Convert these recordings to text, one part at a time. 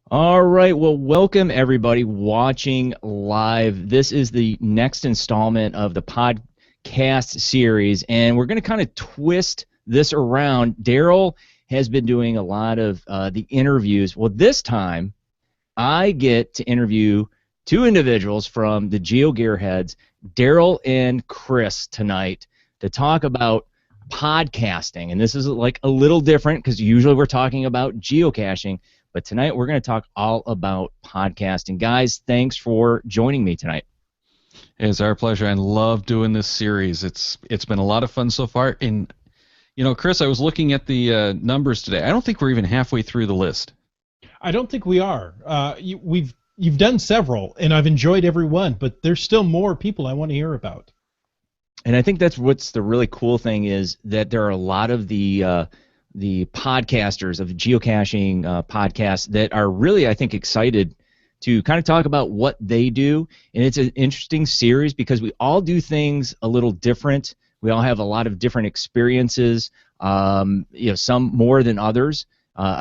All right, well, welcome everybody watching live. This is the next installment of the podcast series, and we're going to kind of twist this around. Darryl has been doing a lot of the interviews. Well, this time I get to interview two individuals from the GeoGearHeads, Darryl and Chris, tonight to talk about podcasting. And this is like a little different because usually we're talking about geocaching. But tonight we're going to talk all about podcasting. Guys, thanks for joining me tonight. It's our pleasure. I love doing this series. It's been a lot of fun so far. And, you know, Chris, I was looking at the numbers today. I don't think we're even halfway through the list. I don't think we are. You've done several, and I've enjoyed every one, but there's still more people I want to hear about. And I think that's what's the really cool thing is that there are a lot of the podcasters of geocaching podcasts that are really, I think, excited to kind of talk about what they do. And it's an interesting series because we all do things a little different. We all have a lot of different experiences, some more than others.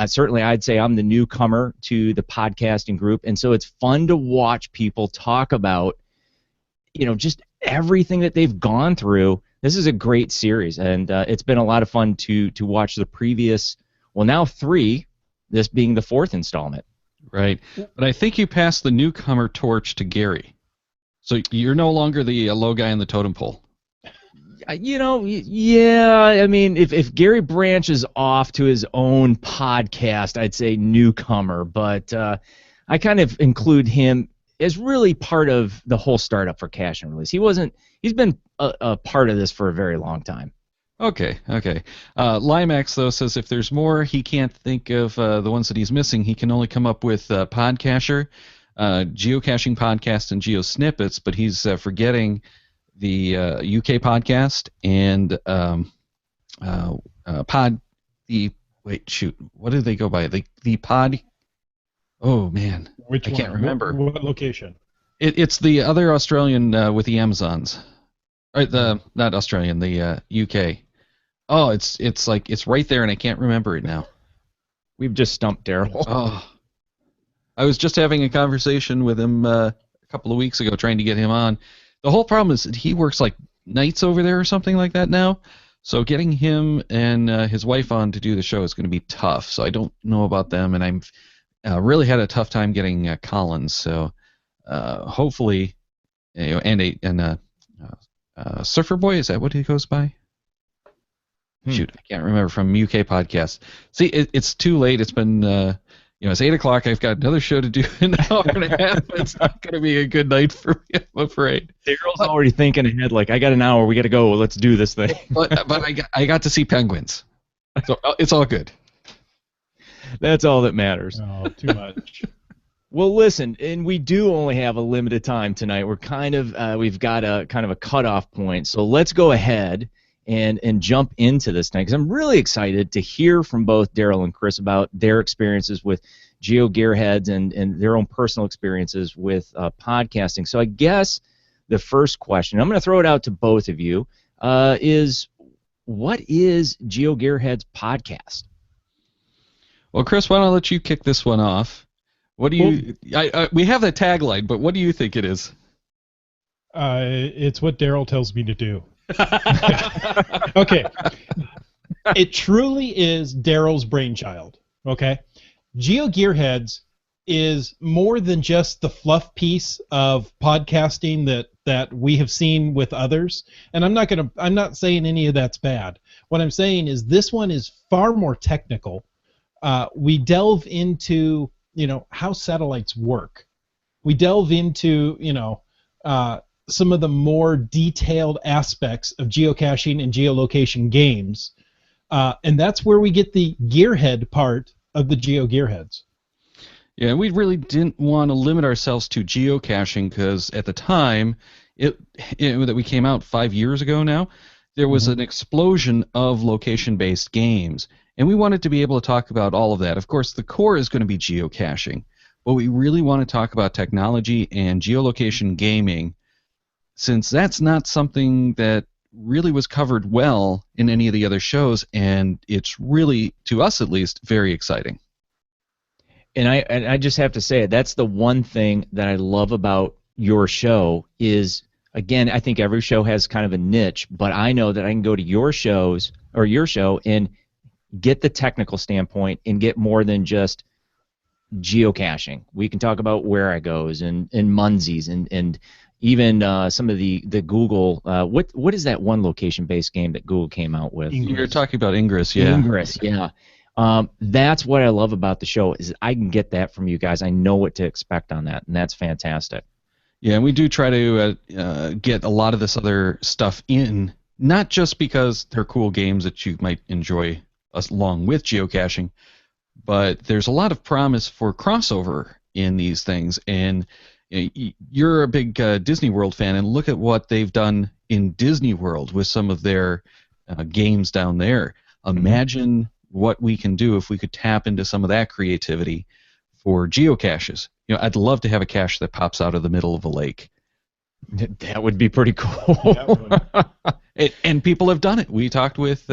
Certainly, I'd say I'm the newcomer to the podcasting group, and so it's fun to watch people talk about, just everything that they've gone through. This is a great series, and it's been a lot of fun to watch the previous, now 3, this being the 4th installment. Right, but I think you passed the newcomer torch to Gary, so you're no longer the low guy in the totem pole. Yeah, I mean, if Gary branches off to his own podcast, I'd say newcomer, but I kind of include him as really part of the whole startup for Cache and Release. He's been a part of this for a very long time. Okay. Limax, though, says if there's more, he can't think of the ones that he's missing. He can only come up with Podcacher, Geocaching Podcast, and Geo Snippets, but he's forgetting the UK podcast and what do they go by? The pod. Oh man, Which I can't remember. What location? It's the other Australian with the Amazons. Right, not Australian, the UK. Oh, it's right there, and I can't remember it now. We've just stumped Darryl. Oh, I was just having a conversation with him a couple of weeks ago, trying to get him on. The whole problem is that he works like nights over there or something like that now. So getting him and his wife on to do the show is going to be tough. So I don't know about them, and I'm really had a tough time getting Collins. So hopefully, and Surfer Boy, is that what he goes by? Shoot, I can't remember, from UK podcast. See, it's too late. It's been it's 8 o'clock. I've got another show to do in an hour and a half. It's not going to be a good night for me, I'm afraid. Darryl's already thinking ahead, like, I got an hour. We got to go. Let's do this thing. But I got to see penguins, so it's all good. That's all that matters. Oh, too much. Well, listen, and we do only have a limited time tonight. We're we've got a kind of a cutoff point. So let's go ahead and jump into this thing, because I'm really excited to hear from both Darryl and Chris about their experiences with GeoGearHeads and their own personal experiences with podcasting. So I guess the first question, I'm going to throw it out to both of you, is what is GeoGearHeads podcast? Well, Chris, why don't I let you kick this one off? What do you? We have the tagline, but what do you think it is? It's what Darryl tells me to do. Okay. It truly is Darryl's brainchild. Okay. GeoGearHeads is more than just the fluff piece of podcasting that we have seen with others. And I'm not saying any of that's bad. What I'm saying is this one is far more technical. We delve into, how satellites work. We delve into, some of the more detailed aspects of geocaching and geolocation games. And that's where we get the gearhead part of the GeoGearHeads. Yeah, we really didn't want to limit ourselves to geocaching because at the time that we came out 5 years ago now, there was an explosion of location-based games. And we wanted to be able to talk about all of that. Of course, the core is going to be geocaching, but we really want to talk about technology and geolocation gaming, since that's not something that really was covered well in any of the other shows, and it's really, to us at least, very exciting. And I just have to say, that's the one thing that I love about your show is, again, I think every show has kind of a niche, but I know that I can go to your shows or your show and get the technical standpoint and get more than just geocaching. We can talk about Where I Goes and Munsies and even some of the Google. What is that one location-based game that Google came out with? You're talking about Ingress, yeah. Ingress, yeah. That's what I love about the show is I can get that from you guys. I know what to expect on that, and that's fantastic. Yeah, and we do try to get a lot of this other stuff in, not just because they're cool games that you might enjoy along with geocaching, but there's a lot of promise for crossover in these things. And you're a big Disney World fan, and look at what they've done in Disney World with some of their games down there. Imagine what we can do if we could tap into some of that creativity for geocaches. I'd love to have a cache that pops out of the middle of a lake. That would be pretty cool. And people have done it. We talked with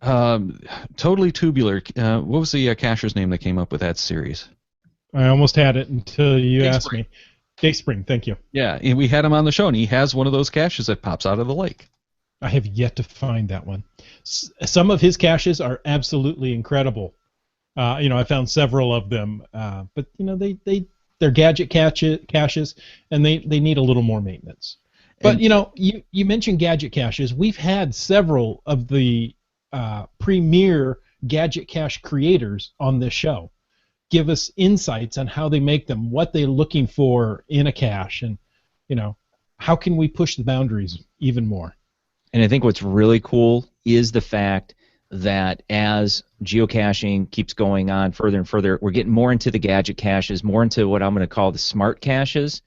Totally Tubular. What was the cacher's name that came up with that series? I almost had it until you asked me. Dayspring, thank you. Yeah, and we had him on the show, and he has one of those caches that pops out of the lake. I have yet to find that one. Some of his caches are absolutely incredible. I found several of them, but they're gadget caches, and they need a little more maintenance. But you mentioned gadget caches. We've had several of the premier gadget cache creators on this show give us insights on how they make them, what they're looking for in a cache, and how can we push the boundaries even more. And I think what's really cool is the fact that as geocaching keeps going on further and further, we're getting more into the gadget caches, more into what I'm going to call the smart caches,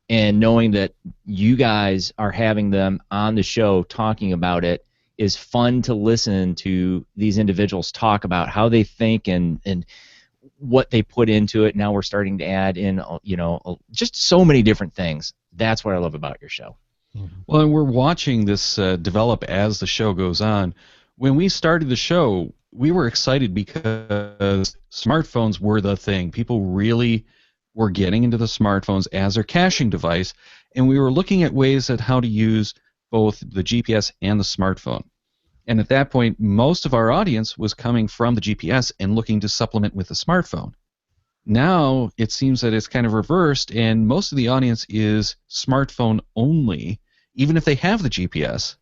and knowing that you guys are having them on the show talking about it is fun to listen to these individuals talk about how they think and what they put into it. Now we're starting to add in, just so many different things. That's what I love about your show. Well, and we're watching this develop as the show goes on. When we started the show, we were excited because smartphones were the thing. People really were getting into the smartphones as their caching device, and we were looking at ways at how to use both the GPS and the smartphone. And at that point, most of our audience was coming from the GPS and looking to supplement with the smartphone. Now it seems that it's kind of reversed, and most of the audience is smartphone only, even if they have the GPS.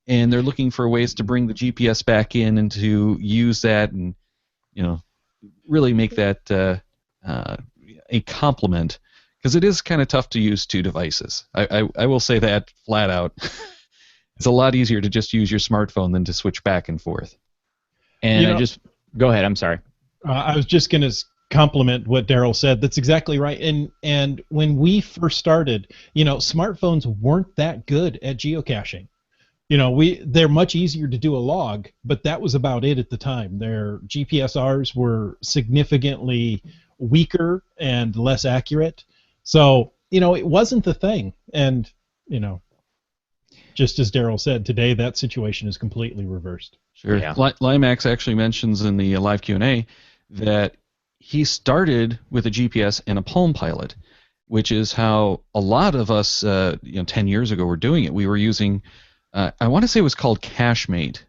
And they're looking for ways to bring the GPS back in and to use that and, really make that a complement, because it is kind of tough to use two devices. I will say that flat out. It's a lot easier to just use your smartphone than to switch back and forth. And go ahead. I'm sorry. I was just going to compliment what Darryl said. That's exactly right. And when we first started, smartphones weren't that good at geocaching. They're much easier to do a log, but that was about it at the time. Their GPSRs were significantly weaker and less accurate. So, it wasn't the thing. And, just as Darryl said, today that situation is completely reversed. Sure. Yeah. Limax actually mentions in the live Q&A that he started with a GPS and a Palm Pilot, which is how a lot of us, 10 years ago were doing it. We were using, I want to say it was called CacheMate,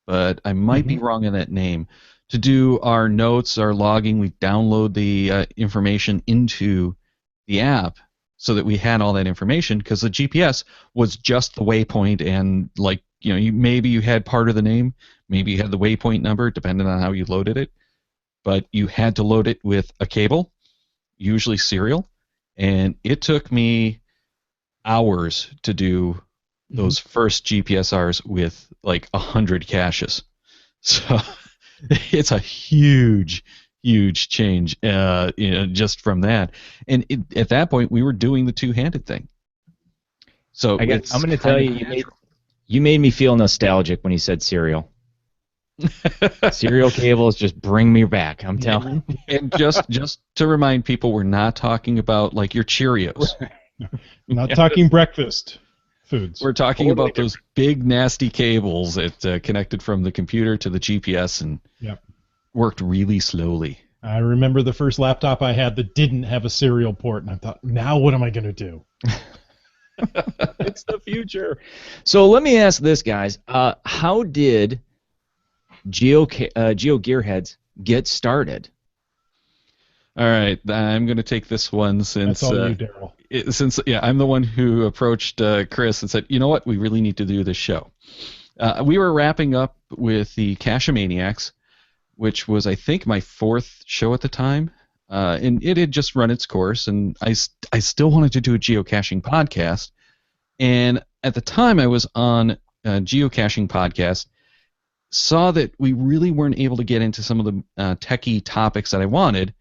but I might be wrong in that name. To do our notes, our logging, we download the information into the app so that we had all that information, because the GPS was just the waypoint, and maybe you had part of the name, maybe you had the waypoint number, depending on how you loaded it, but you had to load it with a cable, usually serial, and it took me hours to do those first GPSRs with 100 caches. So it's a huge change just from that. And at that point, we were doing the two-handed thing. So I'm going to tell you, you made me feel nostalgic when you said serial. Serial cables just bring me back, I'm telling you. And just to remind people, we're not talking about your Cheerios. Not talking breakfast foods. We're talking about those big, nasty cables that connected from the computer to the GPS and worked really slowly. I remember the first laptop I had that didn't have a serial port, and I thought, now what am I going to do? It's the future. So let me ask this, guys. How did GeoGearHeads get started? All right, I'm going to take this one since That's all you, Darryl. I'm the one who approached Chris and said, you know what, we really need to do this show. We were wrapping up with the Cachemaniacs, which was, I think, my 4th show at the time, and it had just run its course, and I still wanted to do a geocaching podcast, and at the time I was on a geocaching podcast, saw that we really weren't able to get into some of the techie topics that I wanted,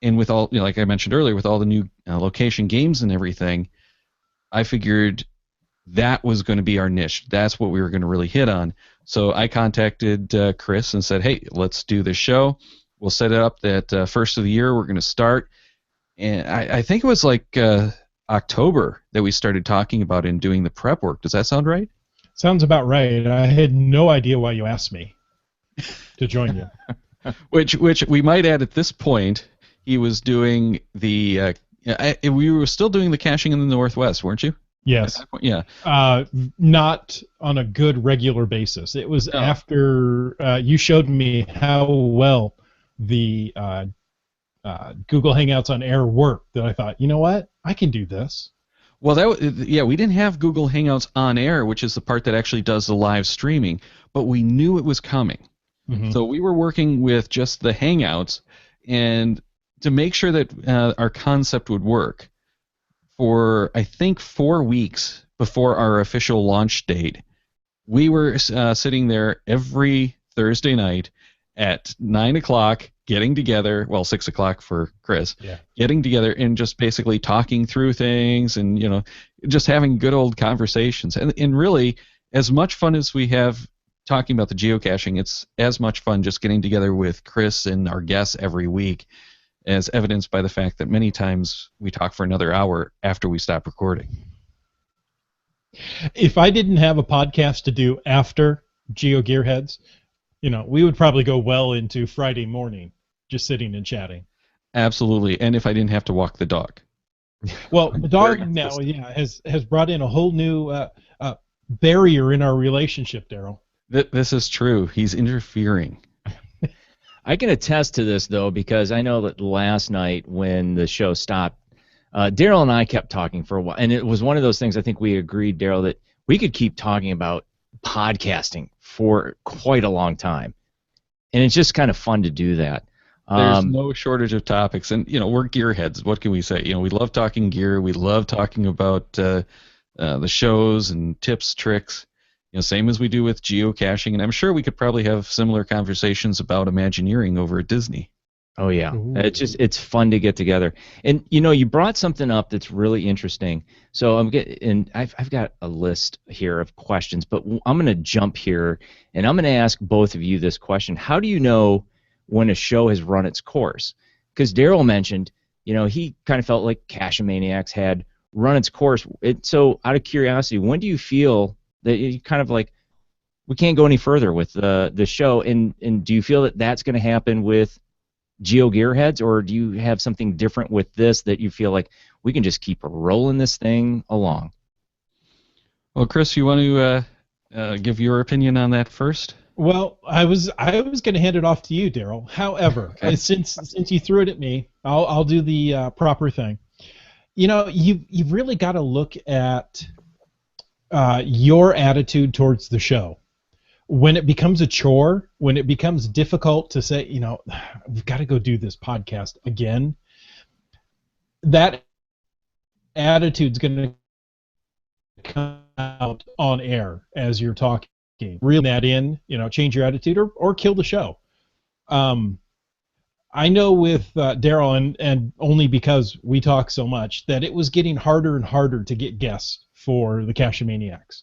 and with all, like I mentioned earlier, with all the new location games and everything, I figured that was going to be our niche. That's what we were going to really hit on. So I contacted Chris and said, hey, let's do this show. We'll set it up that first of the year we're going to start. And I think it was like October that we started talking about and doing the prep work. Does that sound right? Sounds about right. I had no idea why you asked me to join you. Which we might add at this point, he was doing the we were still doing the caching in the Northwest, weren't you? Yes. Yeah. Not on a good regular basis. It was after you showed me how well the Google Hangouts on Air worked that I thought, you know what? I can do this. Well, we didn't have Google Hangouts on Air, which is the part that actually does the live streaming, but we knew it was coming. Mm-hmm. So we were working with just the Hangouts, and to make sure that our concept would work, for I think 4 weeks before our official launch date, we were sitting there every Thursday night at 9 o'clock getting together, well, 6 o'clock for Chris, getting together and just basically talking through things and, just having good old conversations. And really, as much fun as we have talking about the geocaching, it's as much fun just getting together with Chris and our guests every week, as evidenced by the fact that many times we talk for another hour after we stop recording. If I didn't have a podcast to do after GeoGearHeads, we would probably go well into Friday morning just sitting and chatting. Absolutely, and if I didn't have to walk the dog. Well, the dog now, has brought in a whole new barrier in our relationship, Darryl. This is true. He's interfering. I can attest to this, though, because I know that last night when the show stopped, Darryl and I kept talking for a while, and it was one of those things I think we agreed, Darryl, that we could keep talking about podcasting for quite a long time, and it's just kind of fun to do that. There's no shortage of topics, and we're gearheads. What can we say? We love talking gear. We love talking about the shows and tips, tricks. Same as we do with geocaching, and I'm sure we could probably have similar conversations about Imagineering over at Disney. Oh yeah, it's fun to get together. And you brought something up that's really interesting. So I've got a list here of questions, but I'm going to jump here and I'm going to ask both of you this question: how do you know when a show has run its course? Because Darryl mentioned, he kind of felt like Cachemaniacs had run its course. So out of curiosity, when do you feel that you kind of like, we can't go any further with the show, and do you feel that that's going to happen with GeoGearHeads, or do you have something different with this that you feel like we can just keep rolling this thing along? Well, Chris, you want to give your opinion on that first? Well, I was going to hand it off to you, Darryl. However, since you threw it at me, I'll do the proper thing. You've really got to look at your attitude towards the show. When it becomes a chore, when it becomes difficult to say, we've got to go do this podcast again, that attitude's going to come out on air as you're talking. Reel that in, change your attitude or kill the show. I know with Darryl, and only because we talk so much, that it was getting harder and harder to get guests for the Cachemaniacs.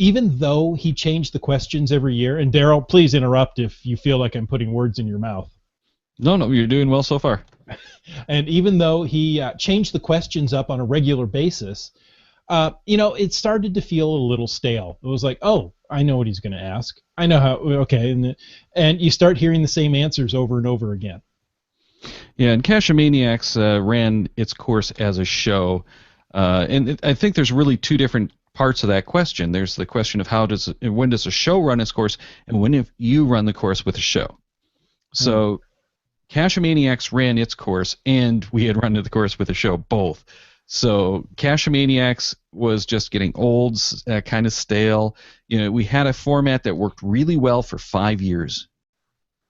Even though he changed the questions every year, and Darryl, please interrupt if you feel like I'm putting words in your mouth. No, you're doing well so far. And even though he changed the questions up on a regular basis, it started to feel a little stale. It was like, oh, I know what he's going to ask. I know how. Okay, and you start hearing the same answers over and over again. Yeah, and Cachemaniacs ran its course as a show, I think there's really two different parts of that question. There's the question of when does a show run its course, and when if you run the course with a show. So Cachemaniacs ran its course, and we had run the course with a show, both. So Cachemaniacs was just getting old, kind of stale. We had a format that worked really well for 5 years.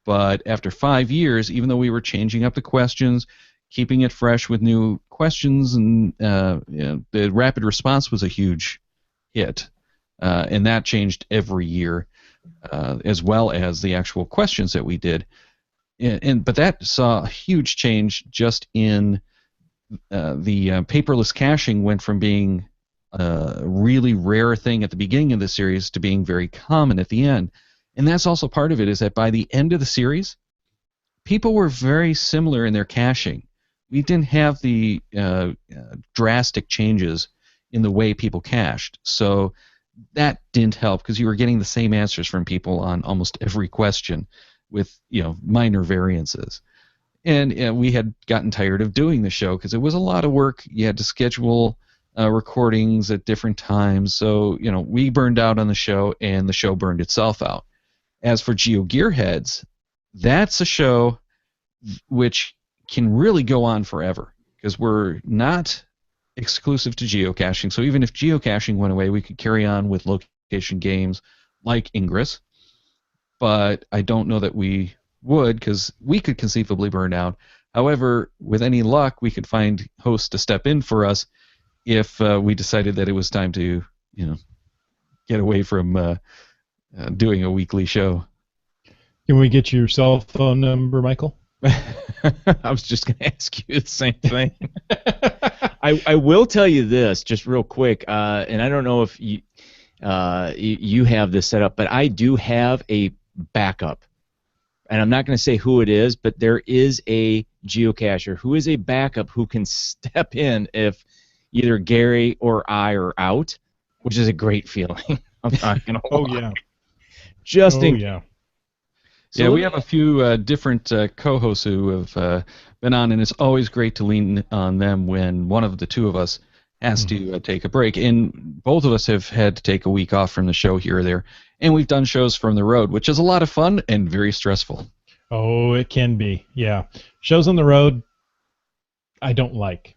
But after 5 years, even though we were changing up the questions, keeping it fresh with new questions, and the rapid response was a huge hit. And that changed every year, as well as the actual questions that we did. But that saw a huge change just in the paperless caching went from being a really rare thing at the beginning of the series to being very common at the end. And that's also part of it, is that by the end of the series, people were very similar in their caching. We didn't have the drastic changes in the way people cached. So that didn't help, because you were getting the same answers from people on almost every question with minor variances. And we had gotten tired of doing the show because it was a lot of work. You had to schedule recordings at different times. So, we burned out on the show, and the show burned itself out. As for GeoGearHeads, that's a show which can really go on forever, because we're not exclusive to geocaching. So even if geocaching went away, we could carry on with location games like Ingress. But I don't know that we would, because we could conceivably burn out. However, with any luck, we could find hosts to step in for us if we decided that it was time to, get away from doing a weekly show. Can we get your cell phone number, Michael? I was just going to ask you the same thing. I will tell you this, just real quick, and I don't know if you have this set up, but I do have a backup. And I'm not going to say who it is, but there is a geocacher who is a backup who can step in if either Gary or I are out, which is a great feeling. I'm not going to lie. Oh, yeah. Yeah. So yeah, we have a few different co-hosts who have been on, and it's always great to lean on them when one of the two of us has to take a break. And both of us have had to take a week off from the show here or there, and we've done shows from the road, which is a lot of fun and very stressful. Oh, it can be, yeah. Shows on the road, I don't like.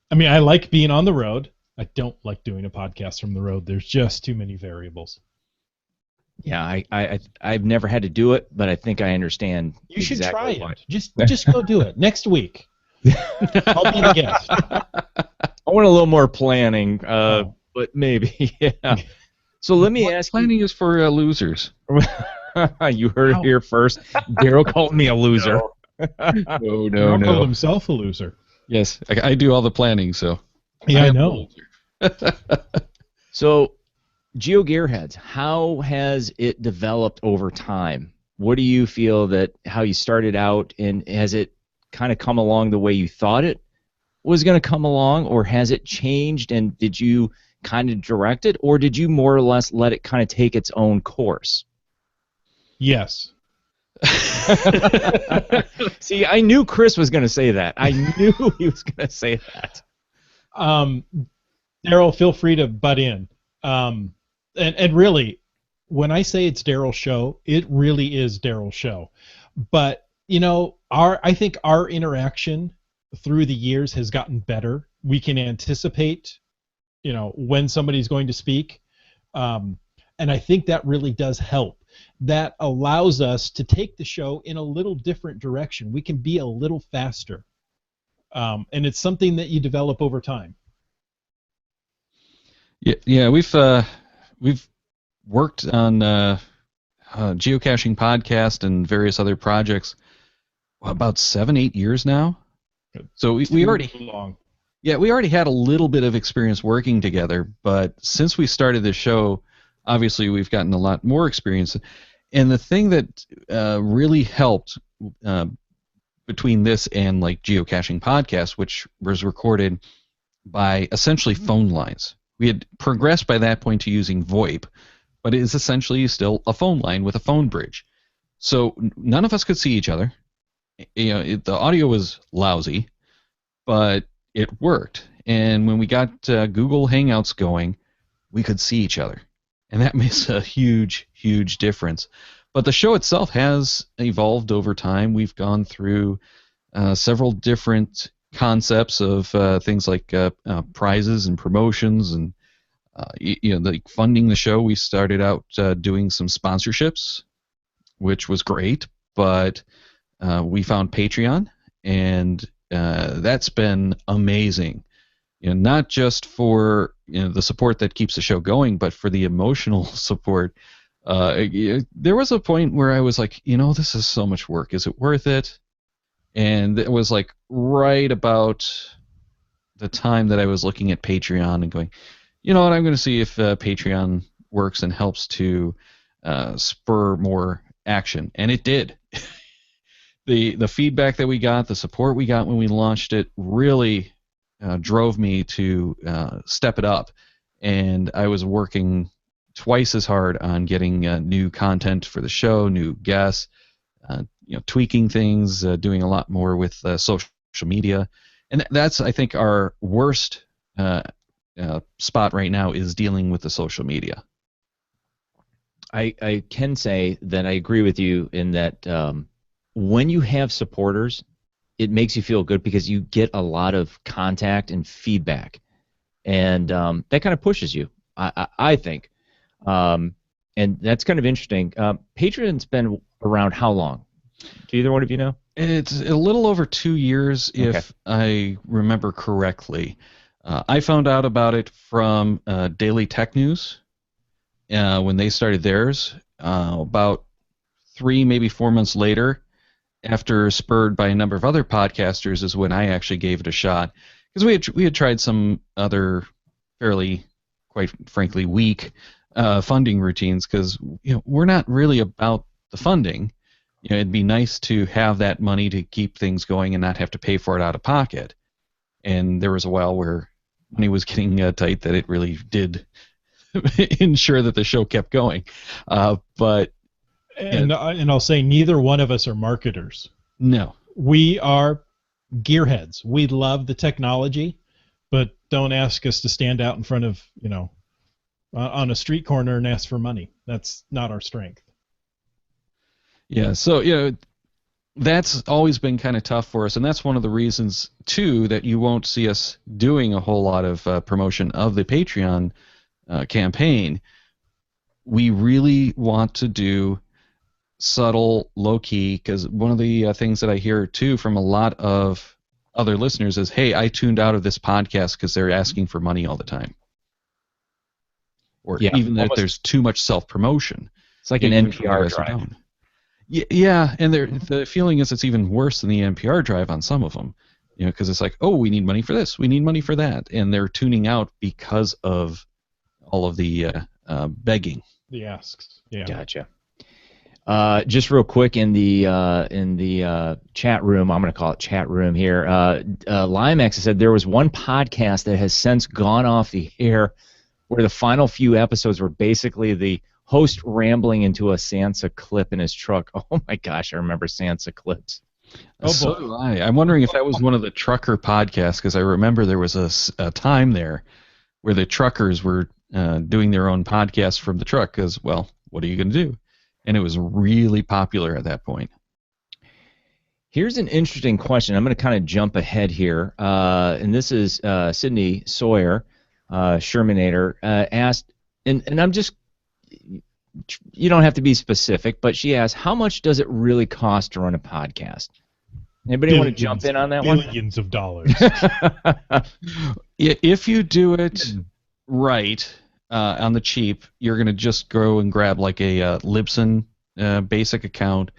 I mean, I like being on the road. I don't like doing a podcast from the road. There's just too many variables. Yeah, I've never had to do it, but I think I understand. You should exactly try it. Just go do it next week. I'll be the guest. I want a little more planning, but maybe, yeah. So let me ask planning is for losers. You heard it here first. Darryl called me a loser. No. Darryl called himself a loser. Yes, I do all the planning, so. Yeah, I know. So, GeoGearHeads, how has it developed over time? What do you feel how you started out, and has it kind of come along the way you thought it was going to come along, or has it changed, and did you kind of direct it, or did you more or less let it kind of take its own course? Yes. See, I knew Chris was going to say that. I knew he was going to say that. Darryl, feel free to butt in. And really, when I say it's Darryl's show, it really is Darryl's show. But, I think our interaction through the years has gotten better. We can anticipate, when somebody's going to speak. And I think that really does help. That allows us to take the show in a little different direction. We can be a little faster. And it's something that you develop over time. Yeah, we've worked on geocaching podcast and various other projects about 7-8 years now. So we already long. Yeah, we already had a little bit of experience working together, but since we started this show, obviously we've gotten a lot more experience. And the thing that really helped between this and like geocaching podcast, which was recorded by essentially phone lines. We had progressed by that point to using VoIP, but it is essentially still a phone line with a phone bridge. So none of us could see each other. The audio was lousy, but it worked. And when we got Google Hangouts going, we could see each other. And that makes a huge, huge difference. But the show itself has evolved over time. We've gone through several different concepts of things like prizes and promotions and like funding the show. We started out doing some sponsorships, which was great, but we found Patreon, and that's been amazing. Not just for the support that keeps the show going, but for the emotional support. There was a point where I was like, this is so much work. Is it worth it? And it was like right about the time that I was looking at Patreon and going, you know what, I'm going to see if Patreon works and helps to spur more action. And it did. The feedback that we got, the support we got when we launched it really drove me to step it up. And I was working twice as hard on getting new content for the show, new guests, tweaking things, doing a lot more with social media. And that's, I think, our worst spot right now is dealing with the social media. I can say that I agree with you in that when you have supporters, it makes you feel good because you get a lot of contact and feedback, and that kind of pushes you, I think. And that's kind of interesting. Patreon's been around how long? Do either one of you know? It's a little over 2 years, Okay. if I remember correctly. I found out about it from Daily Tech News when they started theirs. About 3, maybe 4 months later, after spurred by a number of other podcasters, is when I actually gave it a shot. Because we had tried some other fairly, quite frankly, weak funding routines, because we're not really about the funding. It'd be nice to have that money to keep things going and not have to pay for it out of pocket. And there was a while where money was getting tight that it really did ensure that the show kept going. And I'll say neither one of us are marketers. No. We are gearheads. We love the technology, but don't ask us to stand out in front of, on a street corner and ask for money. That's not our strength. Yeah, so that's always been kind of tough for us, and that's one of the reasons too that you won't see us doing a whole lot of promotion of the Patreon campaign. We really want to do subtle, low-key, because one of the things that I hear too from a lot of other listeners is, hey, I tuned out of this podcast because they're asking for money all the time. Or even that there's too much self-promotion. It's like an NPR drive. Yeah, and the feeling is it's even worse than the NPR drive on some of them, because it's like, oh, we need money for this, we need money for that, and they're tuning out because of all of the begging. The asks. Yeah. Gotcha. Just real quick in the chat room, I'm going to call it chat room here. Limex said there was one podcast that has since gone off the air where the final few episodes were basically the host rambling into a Sansa clip in his truck. Oh my gosh, I remember Sansa clips. So do I. I'm wondering if that was one of the trucker podcasts, because I remember there was a time there where the truckers were doing their own podcast from the truck, because, well, what are you going to do? And it was really popular at that point. Here's an interesting question. I'm going to kind of jump ahead here. And this is Sydney Sawyer, Shermanator, asked, and I'm just, you don't have to be specific, but she asked, how much does it really cost to run a podcast? Anybody want to jump in on that one? Billions of dollars. If you do it right, on the cheap, you're going to just go and grab like a Libsyn basic account.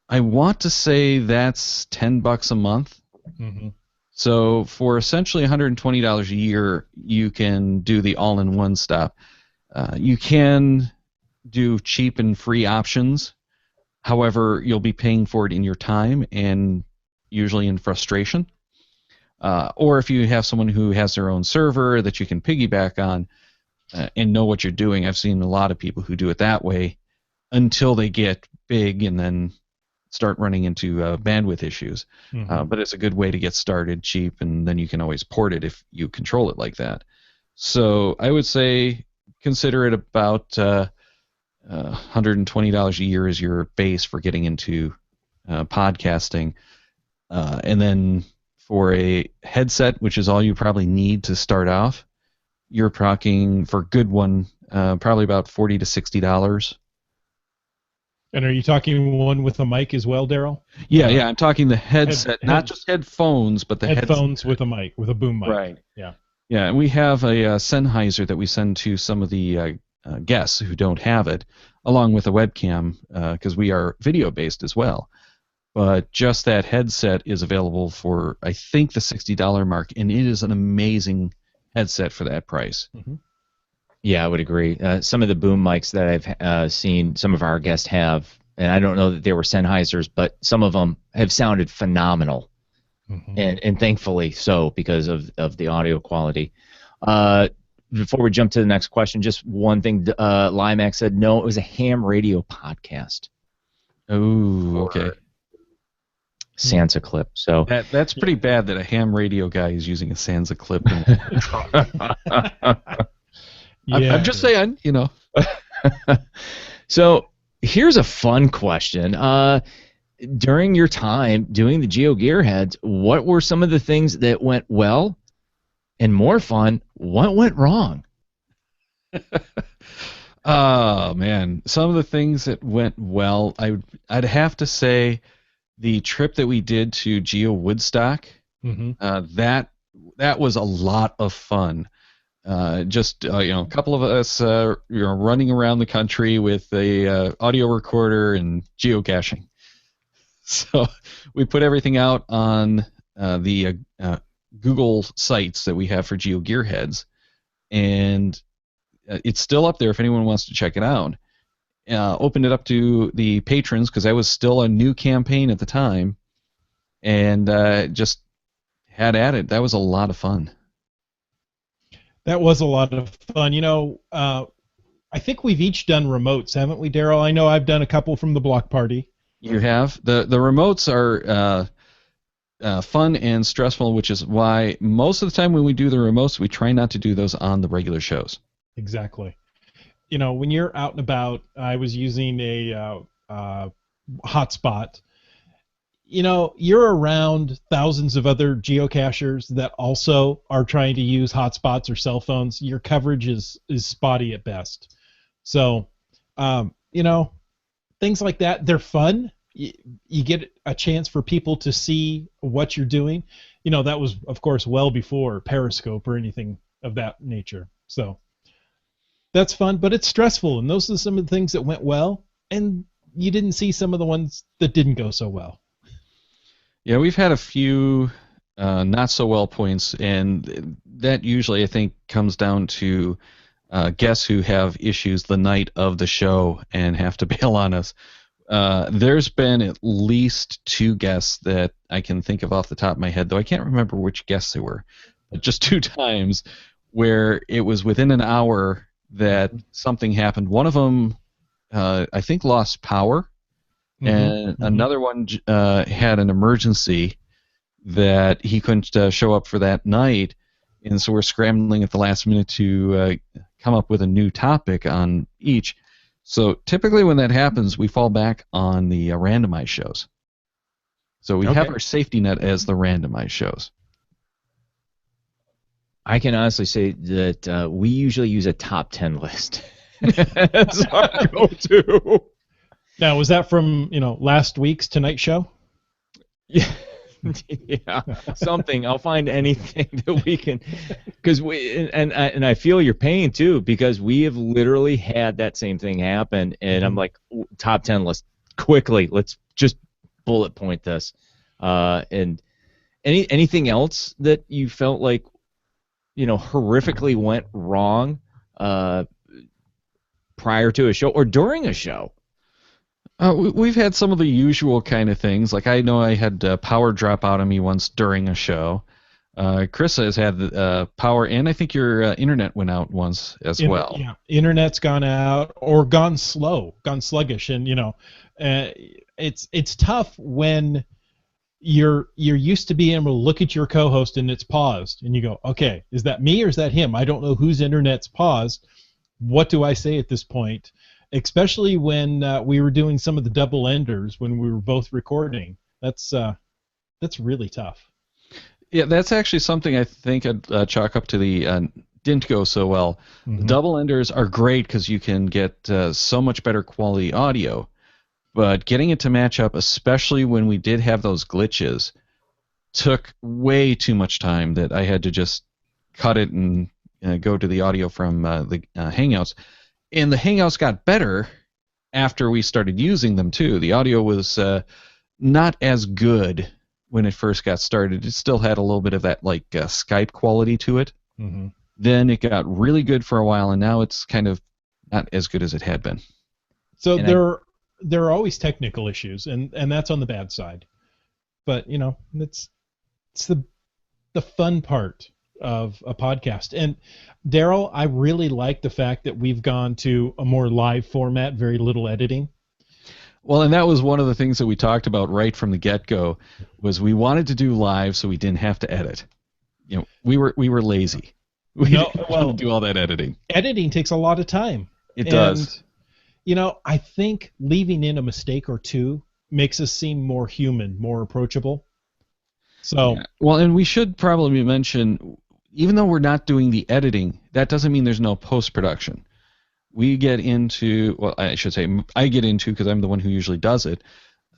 I want to say that's $10 a month. Mm-hmm. So for essentially $120 a year, you can do the all-in-one stuff. You can do cheap and free options. However, you'll be paying for it in your time and usually in frustration. Or if you have someone who has their own server that you can piggyback on, and know what you're doing. I've seen a lot of people who do it that way until they get big and then start running into bandwidth issues. But it's a good way to get started, cheap, and then you can always port it if you control it like that. So I would say consider it about $120 a year as your base for getting into podcasting. And then for a headset, which is all you probably need to start off, you're talking, for a good one, probably about $40 to $60. And are you talking one with a mic as well, Darryl? Yeah, I'm talking the headset, not just headphones, but the headphones with a mic, with a boom mic. Right. Yeah. Yeah, and we have a Sennheiser that we send to some of the guests who don't have it, along with a webcam, because we are video-based as well. But just that headset is available for, I think, the $60 mark, and it is an amazing headset for that price. Yeah, I would agree. Some of the boom mics that I've seen some of our guests have, and I don't know that they were Sennheisers, but some of them have sounded phenomenal, and thankfully so because of the audio quality. Before we jump to the next question, just one thing. Limax said, no, it was a ham radio podcast. Oh, okay. Sansa clip. So that's pretty bad that a ham radio guy is using a Sansa clip. Yeah. I'm just saying, you know. So here's a fun question. During your time doing the GeoGearHeads, what were some of the things that went well? And more fun, what went wrong? Oh, man. Some of the things that went well, I'd have to say the trip that we did to Geo Woodstock, that was a lot of fun. Just a couple of us running around the country with a audio recorder and geocaching. So we put everything out on the Google sites that we have for GeoGearHeads, and it's still up there if anyone wants to check it out. Opened it up to the patrons because that was still a new campaign at the time, and just had at it. That was a lot of fun. That was a lot of fun. I think we've each done remotes, haven't we, Darryl? I know I've done a couple from the block party. You have. The remotes are fun and stressful, which is why most of the time when we do the remotes, we try not to do those on the regular shows. Exactly. When you're out and about, I was using a hotspot. You're around thousands of other geocachers that also are trying to use hotspots or cell phones. Your coverage is spotty at best. So, things like that, they're fun. You get a chance for people to see what you're doing. That was, of course, well before Periscope or anything of that nature. So that's fun, but it's stressful, and those are some of the things that went well, and you didn't see some of the ones that didn't go so well. Yeah, we've had a few not so well points, and that usually, I think, comes down to guests who have issues the night of the show and have to bail on us. There's been at least 2 guests that I can think of off the top of my head, though I can't remember which guests they were, but just 2 times where it was within an hour that something happened. One of them, I think, lost power, and another one had an emergency that he couldn't show up for that night, and so we're scrambling at the last minute to come up with a new topic on each. So typically when that happens, we fall back on the randomized shows. So we have our safety net as the randomized shows. I can honestly say that we usually use a top 10 list. That's our go-to. Now, was that from last week's Tonight Show? Yeah, something. I'll find anything that we can, because and I feel your pain too, because we have literally had that same thing happen, and I'm like, top 10 list quickly. Let's just bullet point this. And anything else that you felt like horrifically went wrong prior to a show or during a show? We've had some of the usual kind of things. Like I know I had power drop out on me once during a show. Chris has had power, and I think your internet went out once as well. Yeah, internet's gone out or gone slow, gone sluggish, and it's tough when you're used to being able to look at your co-host and it's paused, and you go, okay, is that me or is that him? I don't know whose internet's paused. What do I say at this point? Especially when we were doing some of the double enders when we were both recording. That's really tough. Yeah, that's actually something I think I'd chalk up to the didn't go so well. Mm-hmm. The double enders are great because you can get so much better quality audio, but getting it to match up, especially when we did have those glitches, took way too much time that I had to just cut it and go to the audio from the Hangouts. And the Hangouts got better after we started using them too. The audio was not as good when it first got started. It still had a little bit of that like Skype quality to it. Mm-hmm. Then it got really good for a while, and now it's kind of not as good as it had been. So there are always technical issues, and that's on the bad side. But it's the fun part of a podcast. And Darryl, I really like the fact that we've gone to a more live format, very little editing. Well, and that was one of the things that we talked about right from the get-go, was we wanted to do live so we didn't have to edit. We were lazy. We didn't want to do all that editing. Editing takes a lot of time. It does. I think leaving in a mistake or two makes us seem more human, more approachable. So yeah. Well, and we should probably mention, even though we're not doing the editing, that doesn't mean there's no post-production. We get into, well, I should say, I get into, because I'm the one who usually does it,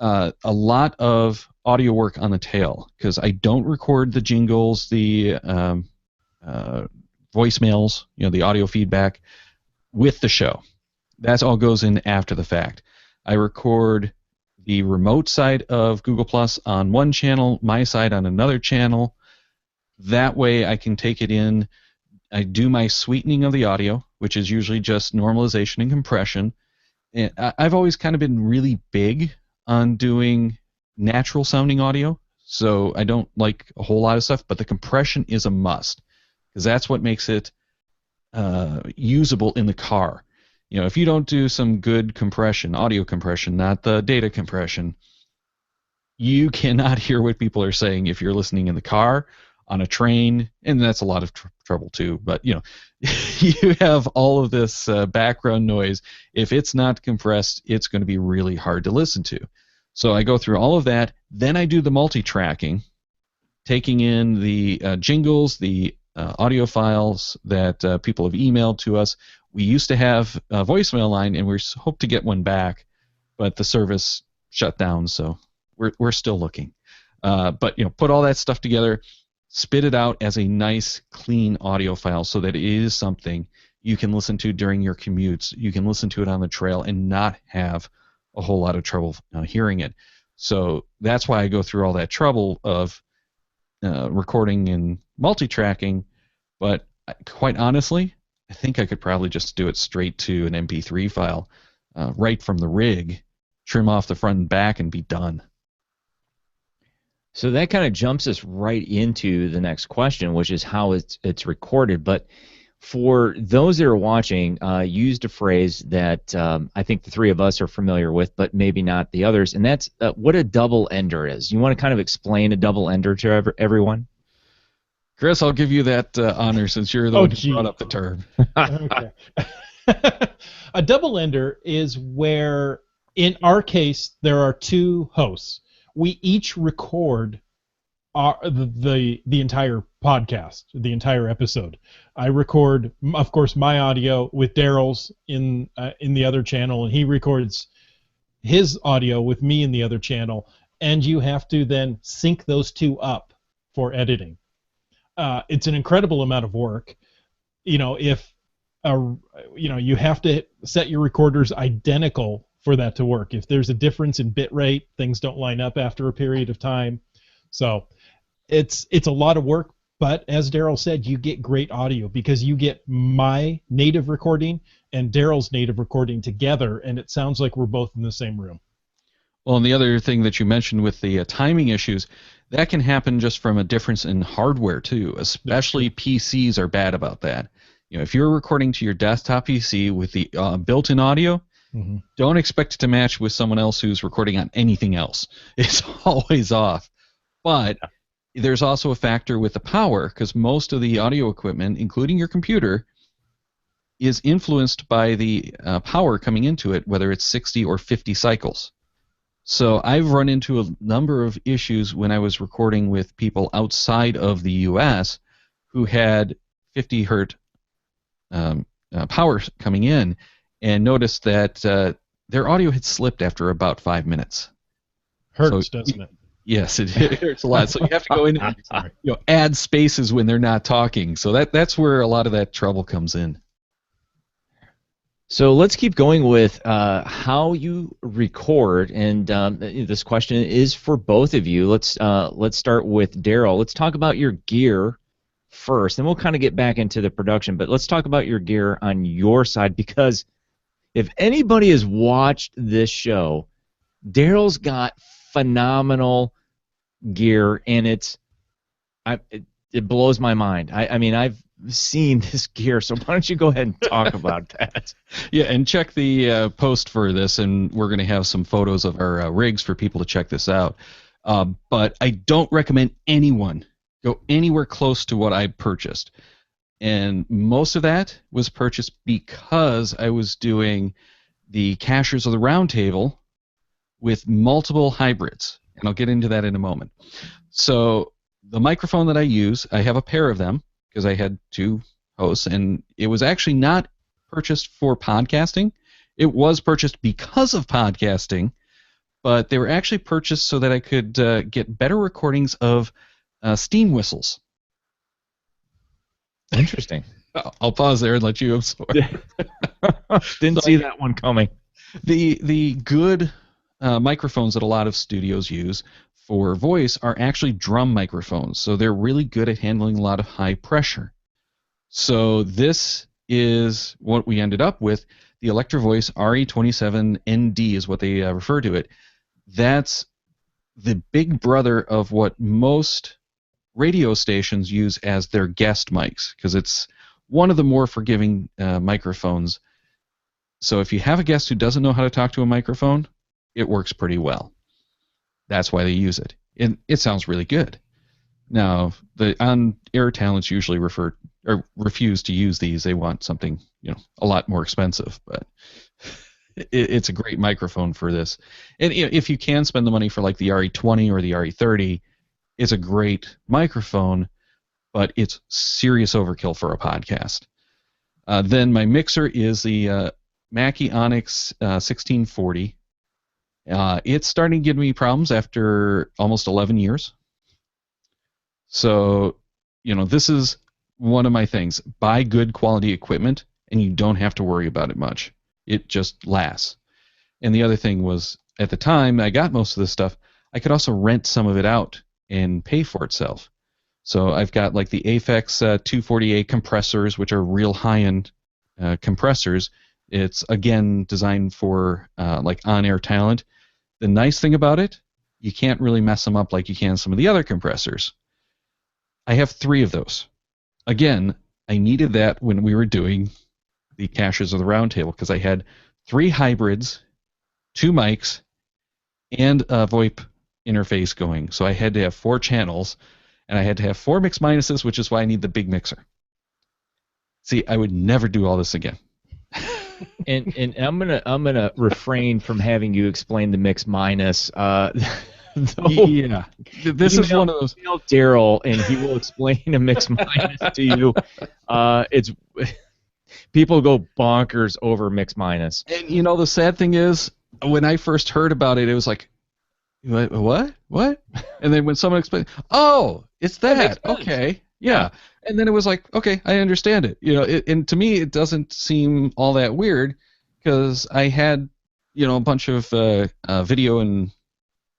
a lot of audio work on the tail, because I don't record the jingles, the voicemails, the audio feedback with the show. That all goes in after the fact. I record the remote side of Google Plus on one channel, my side on another channel. That way I can take it in. I do my sweetening of the audio, which is usually just normalization and compression. And I've always kind of been really big on doing natural sounding audio, so I don't like a whole lot of stuff, but the compression is a must, because that's what makes it usable in the car. If you don't do some good compression, audio compression, not the data compression, you cannot hear what people are saying if you're listening in the car, on a train, and that's a lot of trouble too. But you have all of this background noise. If it's not compressed, it's going to be really hard to listen to. So I go through all of that. Then I do the multi-tracking, taking in the jingles, the audio files that people have emailed to us. We used to have a voicemail line, and we hope to get one back, but the service shut down, so we're still looking. But put all that stuff together, spit it out as a nice, clean audio file so that it is something you can listen to during your commutes. You can listen to it on the trail and not have a whole lot of trouble hearing it. So that's why I go through all that trouble of recording and multi-tracking. But quite honestly, I think I could probably just do it straight to an MP3 file right from the rig, trim off the front and back, and be done. So that kind of jumps us right into the next question, which is how it's recorded. But for those that are watching, used a phrase that I think the three of us are familiar with, but maybe not the others, and that's what a double ender is. You want to kind of explain a double ender to everyone? Chris, I'll give you that honor since you're the one who brought up the term. Okay. A double ender is where, in our case, there are two hosts. We each record the entire podcast, the entire episode. I record, of course, my audio with Darryl's in the other channel, and he records his audio with me in the other channel, and you have to then sync those two up for editing. It's an incredible amount of work. If you have to set your recorders identical for that to work. If there's a difference in bit rate, things don't line up after a period of time. So it's a lot of work, but as Darryl said, you get great audio because you get my native recording and Darryl's native recording together, and it sounds like we're both in the same room. Well, and the other thing that you mentioned with the timing issues, that can happen just from a difference in hardware too. Especially PCs are bad about that. If you're recording to your desktop PC with the built-in audio, don't expect it to match with someone else who's recording on anything else. It's always off. But there's also a factor with the power, because most of the audio equipment, including your computer, is influenced by the power coming into it, whether it's 60 or 50 cycles. So I've run into a number of issues when I was recording with people outside of the U.S. who had 50 hertz power coming in, and noticed that their audio had slipped after about 5 minutes. Hurts, doesn't it? Yes, it hurts a lot. So you have to go in and add spaces when they're not talking. So that's where a lot of that trouble comes in. So let's keep going with how you record, and this question is for both of you. Let's start with Darryl. Let's talk about your gear first, and we'll kind of get back into the production. But let's talk about your gear on your side, because if anybody has watched this show, Darryl's got phenomenal gear, and it blows my mind. I mean, I've seen this gear, so why don't you go ahead and talk about that? Yeah, and check the post for this, and we're going to have some photos of our rigs for people to check this out. But I don't recommend anyone go anywhere close to what I purchased. And most of that was purchased because I was doing the Cachers of the Round Table with multiple hybrids. And I'll get into that in a moment. So the microphone that I use, I have a pair of them because I had two hosts, and it was actually not purchased for podcasting. It was purchased because of podcasting, but they were actually purchased so that I could get better recordings of steam whistles. Interesting. I'll pause there and let you absorb. Didn't see that one coming. The good microphones that a lot of studios use for voice are actually drum microphones, so they're really good at handling a lot of high pressure. So this is what we ended up with. The Electro Voice RE27ND is what they refer to it. That's the big brother of what most radio stations use as their guest mics, because it's one of the more forgiving microphones. So if you have a guest who doesn't know how to talk to a microphone, it works pretty well. That's why they use it. And it sounds really good. Now, the on-air talents usually refuse to use these. They want something, a lot more expensive. But it's a great microphone for this. And if you can spend the money for like the RE20 or the RE30, it's a great microphone, but it's serious overkill for a podcast. Then my mixer is the Mackie Onyx 1640. It's starting to give me problems after almost 11 years. So, this is one of my things. Buy good quality equipment, and you don't have to worry about it much. It just lasts. And the other thing was, at the time I got most of this stuff, I could also rent some of it out and pay for itself. So I've got like the Aphex 248 compressors, which are real high-end compressors. It's, again, designed for like on-air talent. The nice thing about it, you can't really mess them up like you can some of the other compressors. I have 3 of those. Again, I needed that when we were doing the Cachers of the Round Table, because I had 3 hybrids, 2 mics, and a VoIP interface going. So I had to have 4 channels, and I had to have 4 mix minuses, which is why I need the big mixer. See, I would never do all this again. And I'm gonna refrain from having you explain the mix minus. Yeah, this is one of those. Email Darryl, and he will explain a mix minus to you. It's people go bonkers over mix minus. And the sad thing is, when I first heard about it, it was like, what? And then when someone explained, oh, it's that. Okay, yeah. And then it was like, okay, I understand it. And to me, it doesn't seem all that weird, because I had, a bunch of video and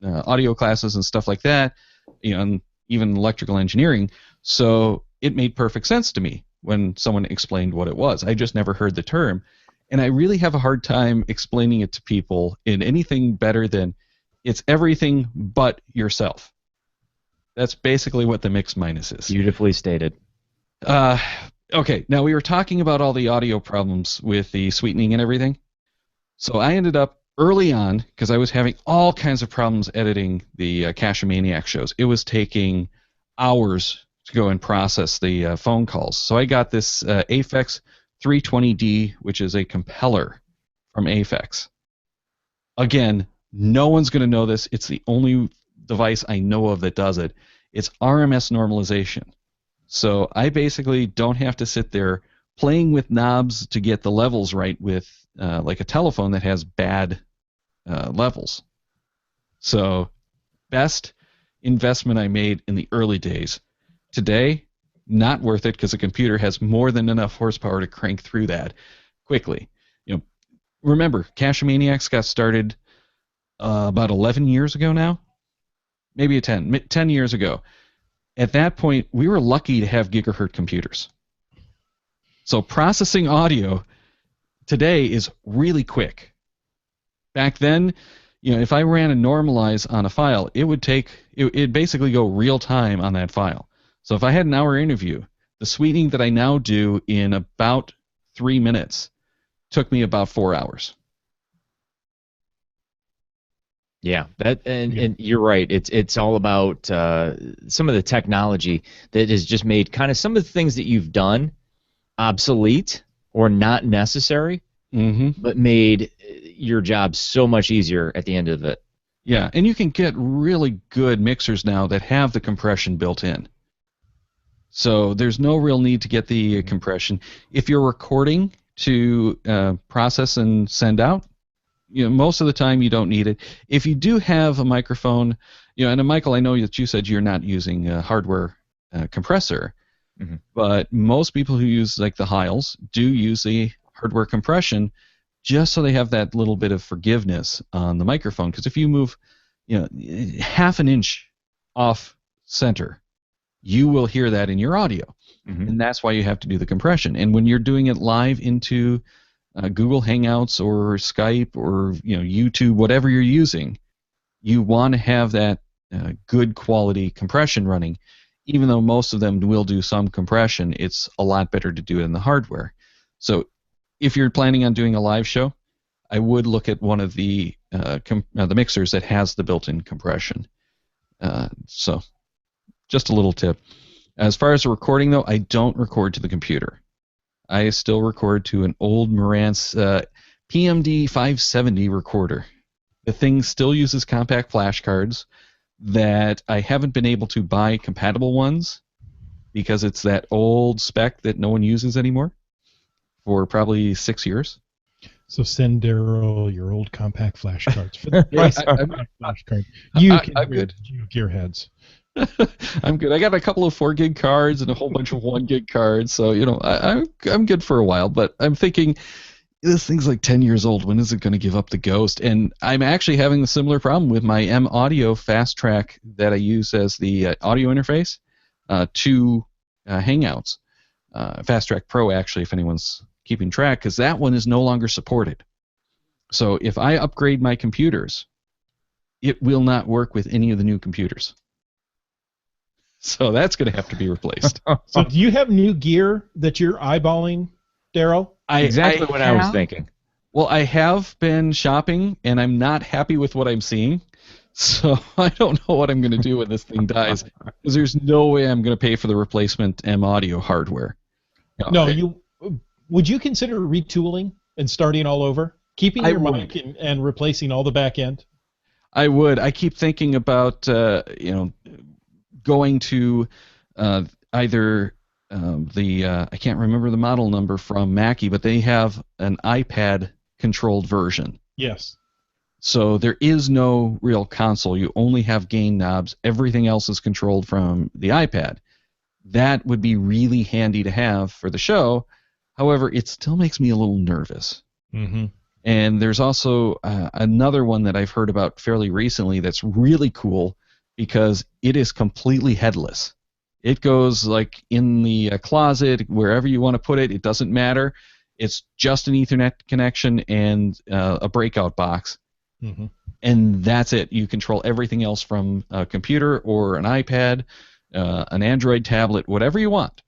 audio classes and stuff like that, and even electrical engineering. So it made perfect sense to me when someone explained what it was. I just never heard the term, and I really have a hard time explaining it to people in anything better than It's everything but yourself. That's basically what the mix minus is. Beautifully stated. Okay, now we were talking about all the audio problems with the sweetening and everything. So I ended up early on, because I was having all kinds of problems editing the Cache-Maniac shows. It was taking hours to go and process the phone calls. So I got this Aphex 320D, which is a compeller from Aphex. Again, no one's going to know this. It's the only device I know of that does it. It's RMS normalization. So I basically don't have to sit there playing with knobs to get the levels right with like a telephone that has bad levels. So best investment I made in the early days. Today, not worth it because the computer has more than enough horsepower to crank through that quickly. You know, remember, Cache-Maniacs got started about 11 years ago now, maybe 10 years ago. At that point, we were lucky to have gigahertz computers. So processing audio today is really quick. Back then, if I ran a normalize on a file, it would it'd basically go real time on that file. So if I had an hour interview, the sweetening that I now do in about 3 minutes took me about 4 hours. Yeah, and you're right. It's all about some of the technology that has just made kind of some of the things that you've done obsolete or not necessary, but made your job so much easier at the end of it. Yeah, and you can get really good mixers now that have the compression built in. So there's no real need to get the compression. If you're recording to process and send out, most of the time you don't need it. If you do have a microphone, and Michael, I know that you said you're not using a hardware compressor, but most people who use like the Heils do use the hardware compression just so they have that little bit of forgiveness on the microphone. Because if you move, half an inch off center, you will hear that in your audio, and that's why you have to do the compression. And when you're doing it live into Google Hangouts or Skype or YouTube, whatever you're using, you want to have that good quality compression running. Even though most of them will do some compression, it's a lot better to do it in the hardware. So if you're planning on doing a live show, I would look at one of the mixers that has the built-in compression. So just a little tip. As far as the recording, though, I don't record to the computer. I still record to an old Marantz PMD 570 recorder. The thing still uses compact flash cards that I haven't been able to buy compatible ones because it's that old spec that no one uses anymore for probably 6 years. So send Darryl your old compact flash cards for the price of a flash card. You can I'm good. GeoGearHeads. I'm good. I got a couple of 4 gig cards and a whole bunch of 1 gig cards, so I'm good for a while. But I'm thinking this thing's like 10 years old. When is it going to give up the ghost? And I'm actually having a similar problem with my M Audio Fast Track that I use as the audio interface to Hangouts. Fast Track Pro, actually, if anyone's keeping track, because that one is no longer supported. So if I upgrade my computers, it will not work with any of the new computers. So that's going to have to be replaced. So do you have new gear that you're eyeballing, Darryl? Exactly what I was thinking. Well, I have been shopping, and I'm not happy with what I'm seeing. So I don't know what I'm going to do when this thing dies, because there's no way I'm going to pay for the replacement M Audio hardware. Would you consider retooling and starting all over, keeping your mic and replacing all the back end? I would. I keep thinking about going to either I can't remember the model number from Mackie, but they have an iPad controlled version. Yes. So there is no real console. You only have gain knobs. Everything else is controlled from the iPad. That would be really handy to have for the show. However, it still makes me a little nervous. And there's also another one that I've heard about fairly recently that's really cool because it is completely headless. It goes like in the closet, wherever you want to put it. It doesn't matter. It's just an Ethernet connection and a breakout box. and that's it. You control everything else from a computer or an iPad, an Android tablet, whatever you want.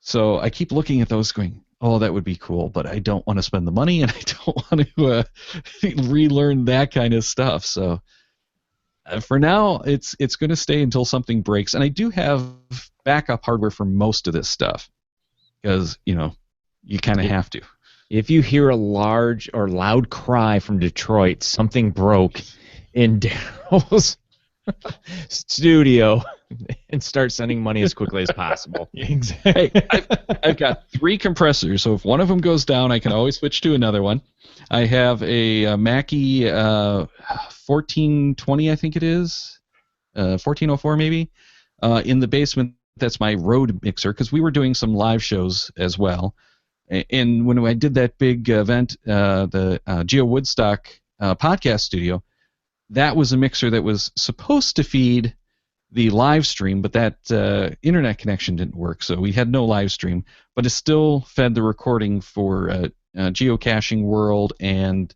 So I keep looking at those going, oh, that would be cool, but I don't want to spend the money, and I don't want to relearn that kind of stuff. So for now, it's going to stay until something breaks. And I do have backup hardware for most of this stuff because, you kind of have to. If you hear a large or loud cry from Detroit, something broke in Darryl's studio, and start sending money as quickly as possible. Exactly. Hey, I've got 3 compressors, so if one of them goes down, I can always switch to another one. I have a Mackie 1420, I think it is, 1404 maybe, in the basement. That's my road mixer, because we were doing some live shows as well. And when I did that big event, the Geo Woodstock podcast studio, that was a mixer that was supposed to feed the live stream, but that internet connection didn't work, so we had no live stream. But it still fed the recording for Geocaching World, and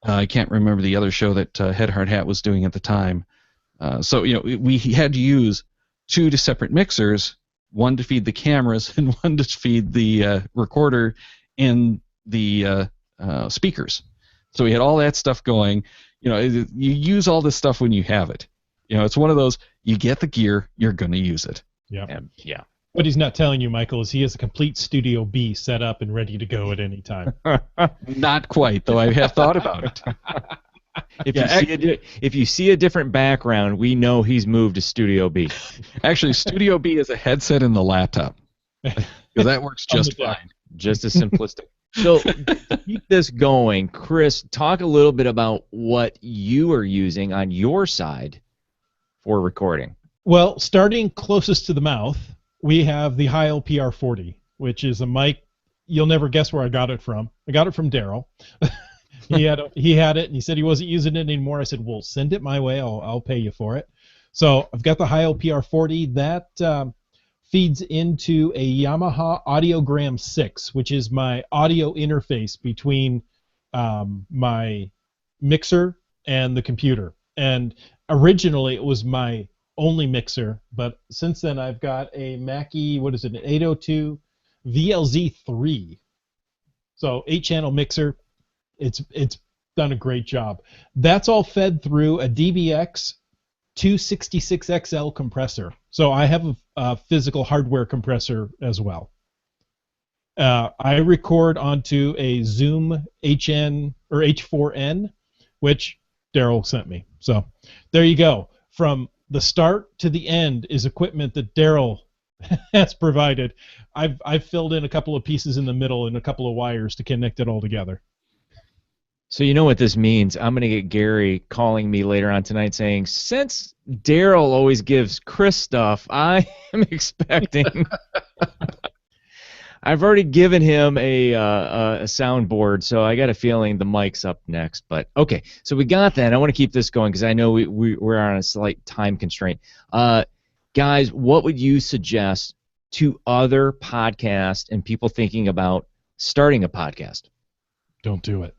I can't remember the other show that Head Hard Hat was doing at the time. So we had to use 2 separate mixers, one to feed the cameras and one to feed the recorder and the speakers. So we had all that stuff going. You use all this stuff when you have it. It's one of those, you get the gear, you're going to use it. Yeah. Yeah. What he's not telling you, Michael, is he has a complete Studio B set up and ready to go at any time. Not quite, though I have thought about it. If you see a different background, we know he's moved to Studio B. Actually, Studio B is a headset in the laptop, because that works just fine. Just as simplistic. So to keep this going, Chris, talk a little bit about what you are using on your side for recording. Well, starting closest to the mouth, we have the Heil PR40, which is a mic. You'll never guess where I got it from. I got it from Darryl. He had it, and he said he wasn't using it anymore. I said, well, send it my way. I'll pay you for it. So I've got the Heil PR40. That feeds into a Yamaha Audiogram 6, which is my audio interface between my mixer and the computer. And originally it was my only mixer, but since then I've got a Mackie, an 802 VLZ3. So 8-channel mixer. It's done a great job. That's all fed through a DBX 266XL compressor. So I have a physical hardware compressor as well. I record onto a Zoom HN or H4n, which Darryl sent me. So there you go. From the start to the end is equipment that Darryl has provided. I've filled in a couple of pieces in the middle and a couple of wires to connect it all together. So you know what this means. I'm going to get Gary calling me later on tonight saying, since Darryl always gives Chris stuff, I am expecting... I've already given him a soundboard, so I got a feeling the mic's up next. But okay, so we got that. I want to keep this going because I know we're on a slight time constraint. Guys, what would you suggest to other podcasts and people thinking about starting a podcast? Don't do it.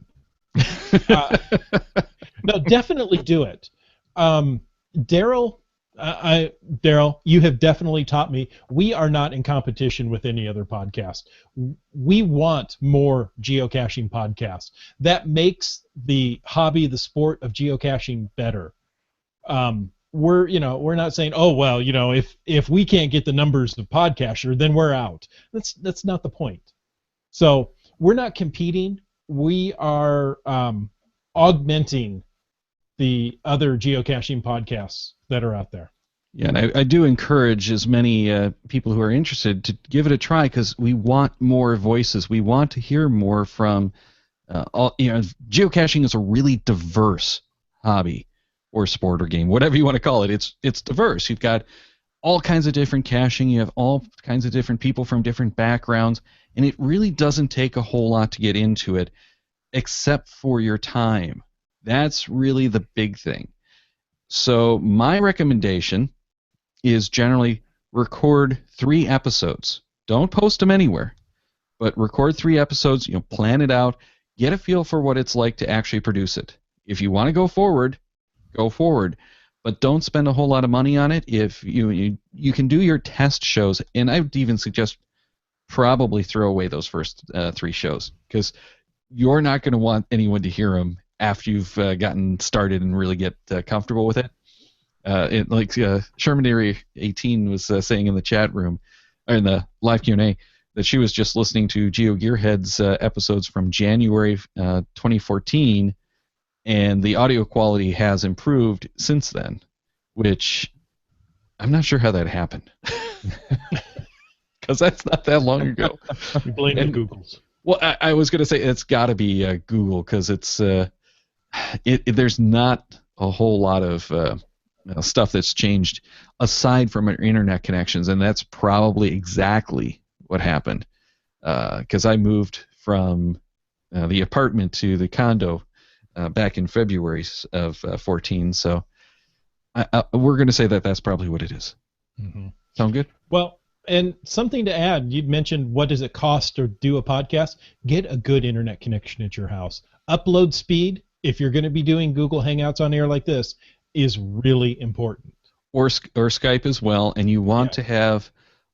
No, definitely do it. Darryl, you have definitely taught me we are not in competition with any other podcast. We want more geocaching podcasts. That makes the hobby, the sport of geocaching better. We're not saying, oh well, if we can't get the numbers of podcaster, then we're out. That's not the point. So we're not competing. We are augmenting the other geocaching podcasts that are out there. Yeah, and I do encourage as many people who are interested to give it a try because we want more voices. We want to hear more from geocaching is a really diverse hobby or sport or game, whatever you want to call it. It's diverse. You've got all kinds of different caching. You have all kinds of different people from different backgrounds, and it really doesn't take a whole lot to get into it except for your time. That's really the big thing. So my recommendation is generally record 3 episodes. Don't post them anywhere, but record 3 episodes, plan it out, get a feel for what it's like to actually produce it. if you want to go forward, but don't spend a whole lot of money on it. If you can do your test shows, and I would even suggest probably throw away those first 3 shows, because you're not going to want anyone to hear them after you've gotten started and really get comfortable with it. Sherman 18 was saying in the chat room, or in the live Q&A, that she was just listening to GeoGearHeads episodes from January 2014, and the audio quality has improved since then, which I'm not sure how that happened. Because that's not that long ago. You blame the Googles. Well, I was going to say it's got to be Google, because it's there's not a whole lot of stuff that's changed aside from our internet connections, and that's probably exactly what happened. Because I moved from the apartment to the condo back in February of 14, so we're going to say that that's probably what it is. Mm-hmm. Sound good? Well, and something to add, you'd mentioned what does it cost to do a podcast? Get a good internet connection at your house. Upload speed, if you're going to be doing Google Hangouts on air like this, is really important. Or Skype as well, and you want to have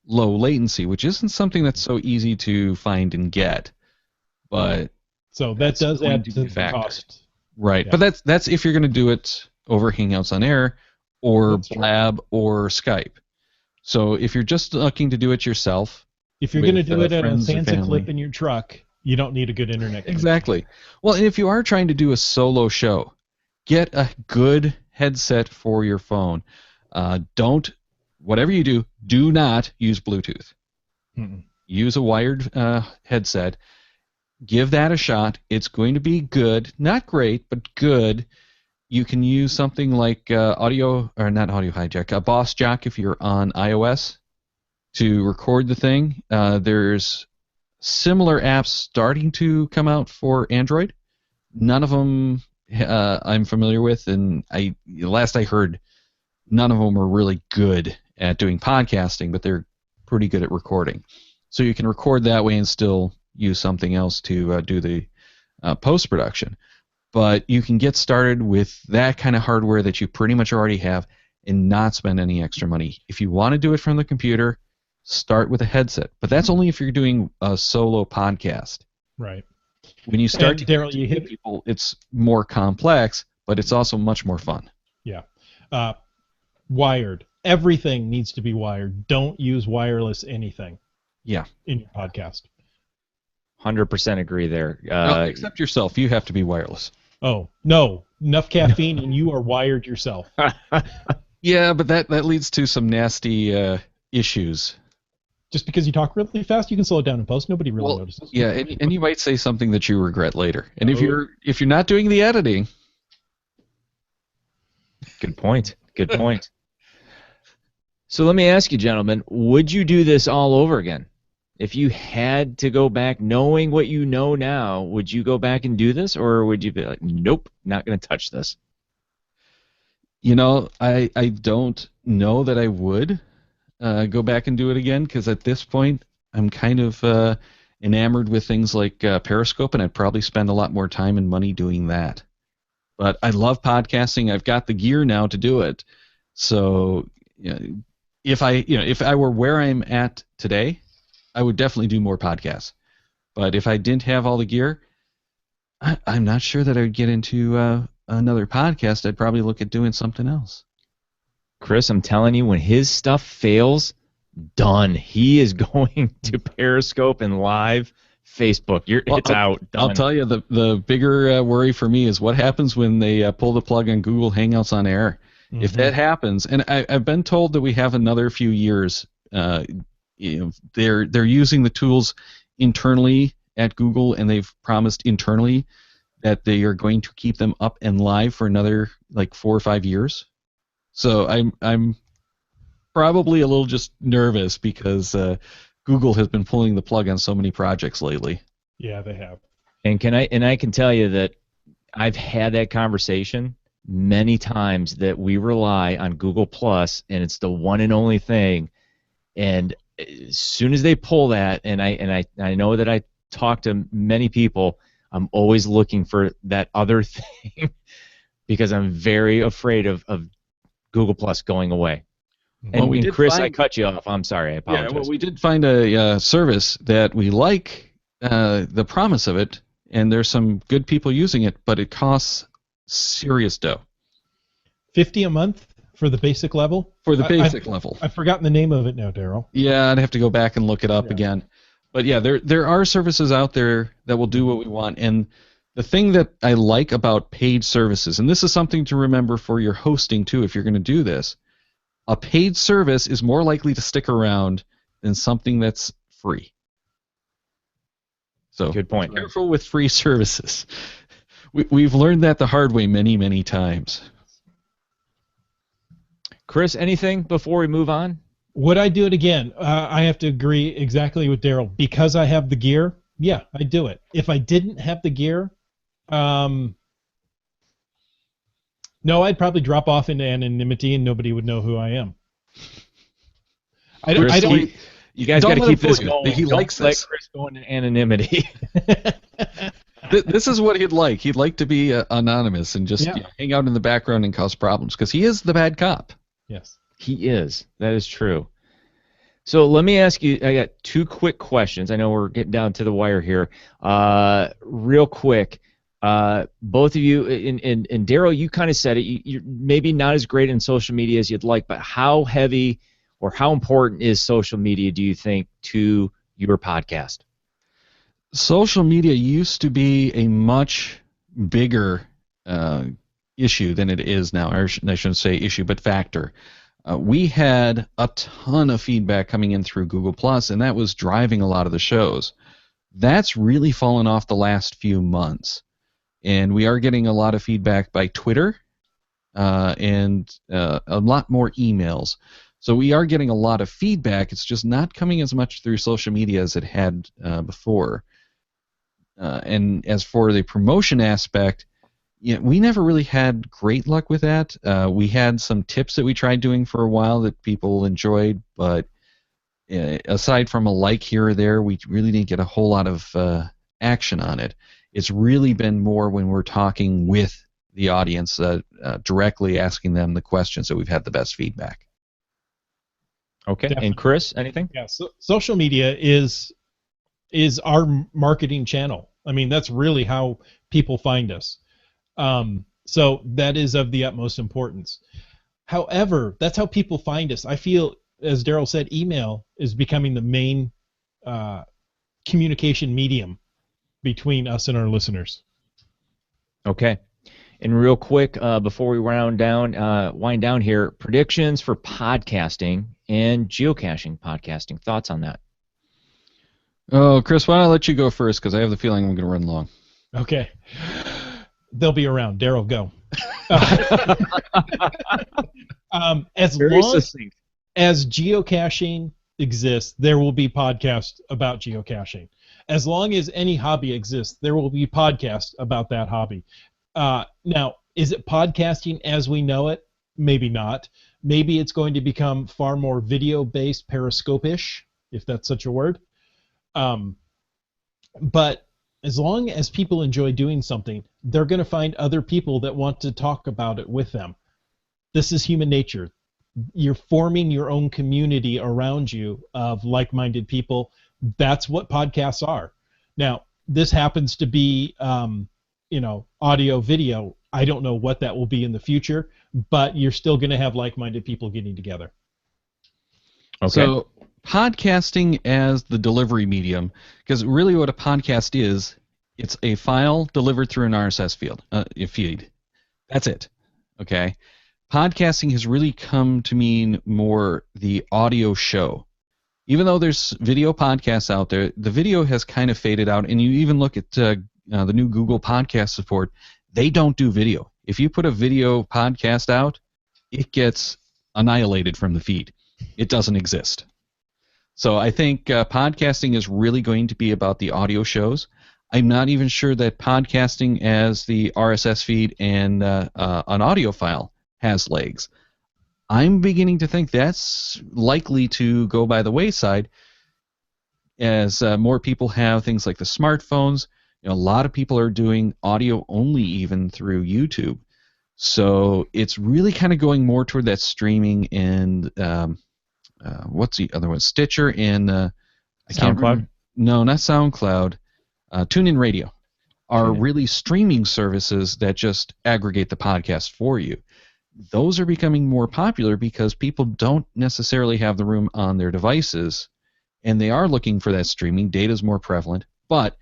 low latency, which isn't something that's so easy to find and get. But so that does add to the cost. Right, yeah. But that's if you're going to do it over Hangouts on Air or Blab or Skype. So if you're just looking to do it yourself, if you're going to do it at a Sansa clip in your truck, you don't need a good internet connection. Exactly. Well, and if you are trying to do a solo show, get a good headset for your phone. Whatever you do, do not use Bluetooth. Mm-mm. Use a wired headset. Give that a shot. It's going to be good. Not great, but good. You can use something like not Audio Hijack, Boss Jock if you're on iOS to record the thing. There's similar apps starting to come out for Android. None of them I'm familiar with, and last I heard, none of them are really good at doing podcasting, but they're pretty good at recording. So you can record that way and still use something else to do the post-production. But you can get started with that kind of hardware that you pretty much already have and not spend any extra money. If you want to do it from the computer, start with a headset. But that's only if you're doing a solo podcast. Right. When you start to Darryl, you hit people, it's more complex, but it's also much more fun. Yeah. Wired. Everything needs to be wired. Don't use wireless anything. Yeah. In your podcast. 100% agree there. Except yourself. You have to be wireless. Oh, no. Enough caffeine and you are wired yourself. Yeah, but that leads to some nasty issues. Just because you talk really fast, you can slow it down in post. Nobody really notices. Yeah, and you might say something that you regret later. And if you're not doing the editing... Good point. Good point. So let me ask you, gentlemen, would you do this all over again? If you had to go back knowing what you know now, would you go back and do this, or would you be like, nope, not going to touch this? You know, I don't know that I would go back and do it again, because at this point I'm kind of enamored with things like Periscope, and I'd probably spend a lot more time and money doing that. But I love podcasting. I've got the gear now to do it. So if I were where I'm at today, I would definitely do more podcasts. But if I didn't have all the gear, I'm not sure that I would get into another podcast. I'd probably look at doing something else. Chris, I'm telling you, when his stuff fails, done. He is going to Periscope and live Facebook. It's out. Done. I'll tell you, the bigger worry for me is what happens when they pull the plug on Google Hangouts on Air. Mm-hmm. If that happens, and I've been told that we have another few years. They're using the tools internally at Google, and they've promised internally that they are going to keep them up and live for another 4 or 5 years. So I'm probably a little just nervous because Google has been pulling the plug on so many projects lately. Yeah, they have. And I can tell you that I've had that conversation many times, that we rely on Google Plus, and it's the one and only thing. And as soon as they pull that, and I know that I talk to many people, I'm always looking for that other thing because I'm very afraid of Google Plus going away. Well, And Chris, I cut you off. I'm sorry. I apologize. Yeah, well, we did find a service that we like the promise of it, and there's some good people using it, but it costs serious dough. $50 a month for the basic level? For the basic level. I've forgotten the name of it now, Darryl. Yeah, I'd have to go back and look it up again. But yeah, there are services out there that will do what we want. And the thing that I like about paid services, and this is something to remember for your hosting too if you're going to do this, a paid service is more likely to stick around than something that's free. So good point. Be careful with free services. We've learned that the hard way many, many times. Chris, anything before we move on? Would I do it again? I have to agree exactly with Darryl. Because I have the gear, yeah, I'd do it. If I didn't have the gear, no, I'd probably drop off into anonymity and nobody would know who I am. I don't. You guys got to keep this going. He likes let this. Chris go into anonymity. This is what he'd like. He'd like to be anonymous and just hang out in the background and cause problems because he is the bad cop. Yes. He is. That is true. So let me ask you, I got two quick questions. I know we're getting down to the wire here. Real quick, both of you, and Darryl, you kind of said it, you're maybe not as great in social media as you'd like, but how heavy or how important is social media, do you think, to your podcast? Social media used to be a much bigger issue than it is now. I shouldn't say issue, but factor. We had a ton of feedback coming in through Google+, and that was driving a lot of the shows. That's really fallen off the last few months. And we are getting a lot of feedback by Twitter and a lot more emails. So we are getting a lot of feedback. It's just not coming as much through social media as it had before. And as for the promotion aspect, we never really had great luck with that. We had some tips that we tried doing for a while that people enjoyed, but aside from a like here or there, we really didn't get a whole lot of action on it. It's really been more when we're talking with the audience, directly asking them the questions that we've had the best feedback. Okay. Definitely. And Chris, anything? Yeah. So social media is our marketing channel. I mean, that's really how people find us. So that is of the utmost importance. However, that's how people find us. I feel, as Darryl said, email is becoming the main communication medium between us and our listeners. Okay. And real quick, before we wind down here, predictions for podcasting and geocaching podcasting. Thoughts on that? Oh, Chris, why don't I let you go first because I have the feeling I'm going to run long. Okay. They'll be around. Darryl, go. As Very long succinct. as geocaching exists, there will be podcasts about geocaching. As long as any hobby exists, there will be podcasts about that hobby. Now, is it podcasting as we know it? Maybe not. Maybe it's going to become far more video-based, Periscope-ish, if that's such a word. But as long as people enjoy doing something, they're going to find other people that want to talk about it with them. This is human nature. You're forming your own community around you of like-minded people. That's what podcasts are. Now, this happens to be, audio, video. I don't know what that will be in the future, but you're still going to have like-minded people getting together. Okay. So podcasting as the delivery medium, because really what a podcast is, it's a file delivered through an RSS feed. That's it. Okay. Podcasting has really come to mean more the audio show. Even though there's video podcasts out there, the video has kind of faded out, and you even look at the new Google Podcast support, they don't do video. If you put a video podcast out, it gets annihilated from the feed. It doesn't exist. So I think podcasting is really going to be about the audio shows. I'm not even sure that podcasting as the RSS feed and an audio file has legs. I'm beginning to think that's likely to go by the wayside as more people have things like the smartphones. A lot of people are doing audio only even through YouTube. So it's really kind of going more toward that streaming and what's the other one? Stitcher and I can't remember. No, not SoundCloud. TuneIn Radio are really streaming services that just aggregate the podcast for you. Those are becoming more popular because people don't necessarily have the room on their devices, and they are looking for that streaming. Data is more prevalent, but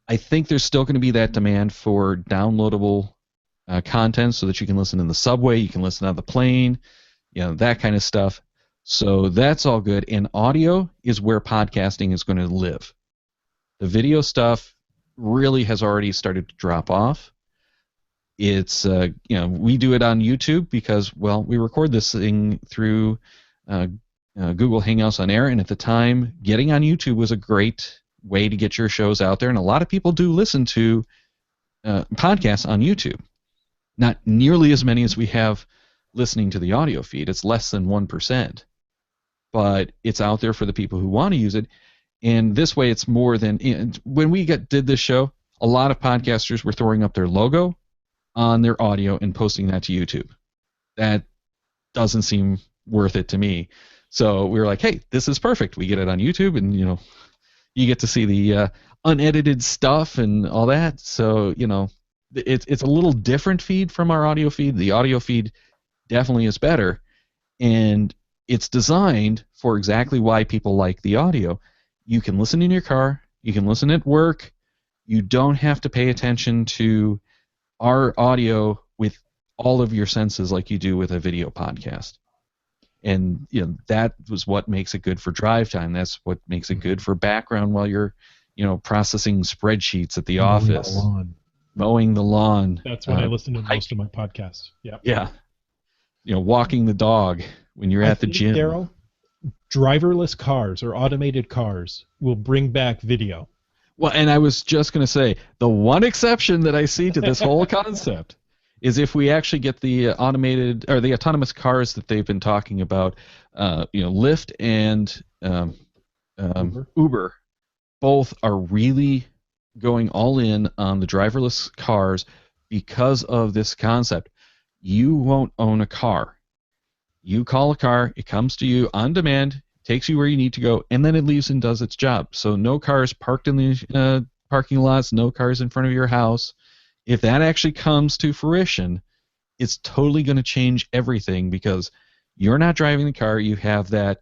I think there's still going to be that demand for downloadable content so that you can listen in the subway, you can listen on the plane, that kind of stuff. So that's all good. And audio is where podcasting is going to live. The video stuff really has already started to drop off. It's, we do it on YouTube because, well, we record this thing through Google Hangouts on Air, and at the time, getting on YouTube was a great way to get your shows out there, and a lot of people do listen to podcasts on YouTube. Not nearly as many as we have listening to the audio feed. It's less than 1%. But it's out there for the people who want to use it, and this way it's more than... when we did this show, a lot of podcasters were throwing up their logo on their audio and posting that to YouTube. That doesn't seem worth it to me. So we were like, hey, this is perfect. We get it on YouTube, and you get to see the unedited stuff and all that. So it's a little different feed from our audio feed. The audio feed definitely is better, and it's designed for exactly why people like the audio. You can listen in your car. You can listen at work. You don't have to pay attention to our audio with all of your senses like you do with a video podcast. And that was what makes it good for drive time. That's what makes it good for background while you're processing spreadsheets at the office. Mowing the lawn. That's when I listen to most of my podcasts. Yeah. Walking the dog when you're at the gym. Darryl, driverless cars or automated cars will bring back video. Well, and I was just going to say, the one exception that I see to this whole concept is if we actually get the automated or the autonomous cars that they've been talking about, Lyft and Uber, both are really going all in on the driverless cars because of this concept. You won't own a car. You call a car, it comes to you on demand, takes you where you need to go, and then it leaves and does its job. So no cars parked in the parking lots, no cars in front of your house. If that actually comes to fruition, it's totally going to change everything because you're not driving the car. You have that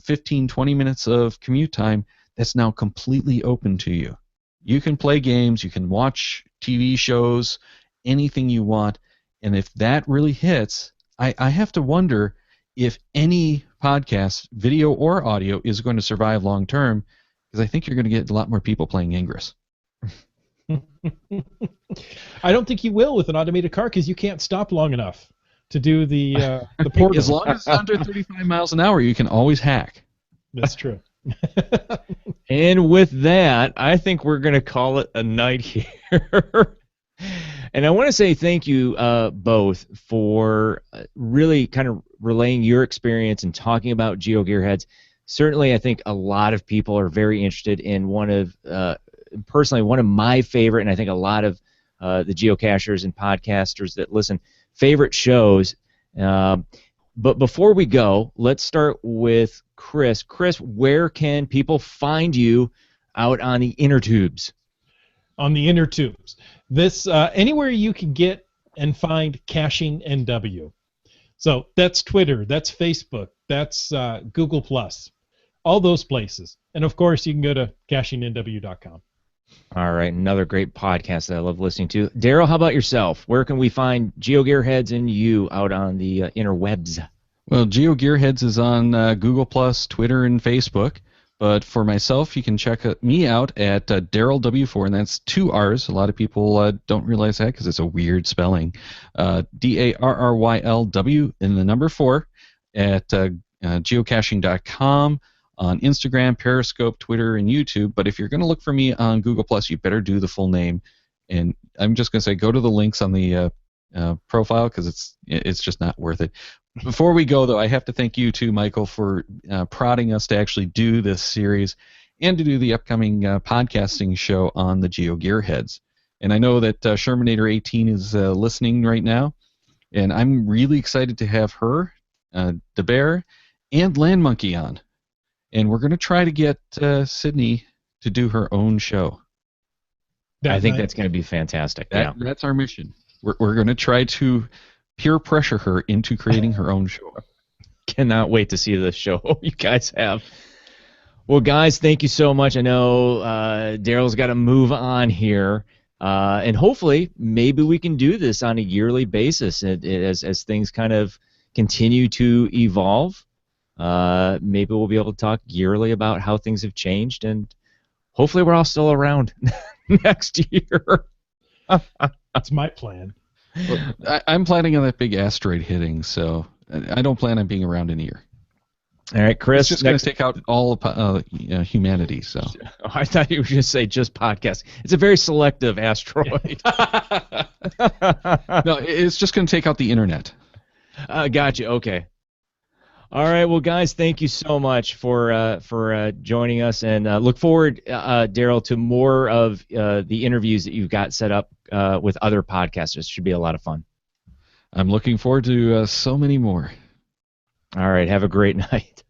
15, 20 minutes of commute time that's now completely open to you. You can play games, you can watch TV shows, anything you want, and if that really hits, I have to wonder if any podcast, video or audio, is going to survive long term, because I think you're going to get a lot more people playing Ingress. I don't think you will with an automated car because you can't stop long enough to do the portal. As long as it's under 35 miles an hour, you can always hack. That's true. And with that, I think we're going to call it a night here. And I want to say thank you both for really kind of relaying your experience and talking about GeoGearHeads. Certainly, I think a lot of people are very interested in personally, one of my favorite, and I think a lot of the geocachers and podcasters that listen, favorite shows. But before we go, let's start with Chris. Chris, where can people find you out on the inner tubes? On the inner tubes. This anywhere you can get and find Caching NW. So that's Twitter, that's Facebook, that's Google+, all those places. And of course, you can go to CachingNW.com. All right, another great podcast that I love listening to. Darryl, how about yourself? Where can we find GeoGearHeads and you out on the interwebs? Well, GeoGearHeads is on Google+, Twitter, and Facebook. But for myself, you can check me out at Darryl W4, and that's 2 R's. A lot of people don't realize that because it's a weird spelling. DARRYLW and the number 4 at geocaching.com, on Instagram, Periscope, Twitter, and YouTube. But if you're going to look for me on Google+, you better do the full name. And I'm just going to say go to the links on the profile because it's just not worth it. Before we go, though, I have to thank you too, Michael, for prodding us to actually do this series. and to do the upcoming podcasting show on the GeoGearHeads. And I know that Shermanator18 is listening right now, and I'm really excited to have her, the Bear, and Land Monkey on. And we're going to try to get Sydney to do her own show. I think that's going to be fantastic. That's our mission. We're going to try to peer pressure her into creating her own show. Cannot wait to see the show you guys have. Well, guys, thank you so much. I know Darryl's got to move on here, and hopefully maybe we can do this on a yearly basis as things kind of continue to evolve. Maybe we'll be able to talk yearly about how things have changed, and hopefully we're all still around next year. That's my plan. Well, I'm planning on that big asteroid hitting, so I don't plan on being around in a year. All right, Chris. It's just going to take out all of humanity. So I thought you were going to say just podcast. It's a very selective asteroid. No, it's just going to take out the internet. Gotcha. Okay. All right. Well, guys, thank you so much for joining us, and look forward, Darryl, to more of the interviews that you've got set up with other podcasters. Should be a lot of fun. I'm looking forward to so many more. All right. Have a great night.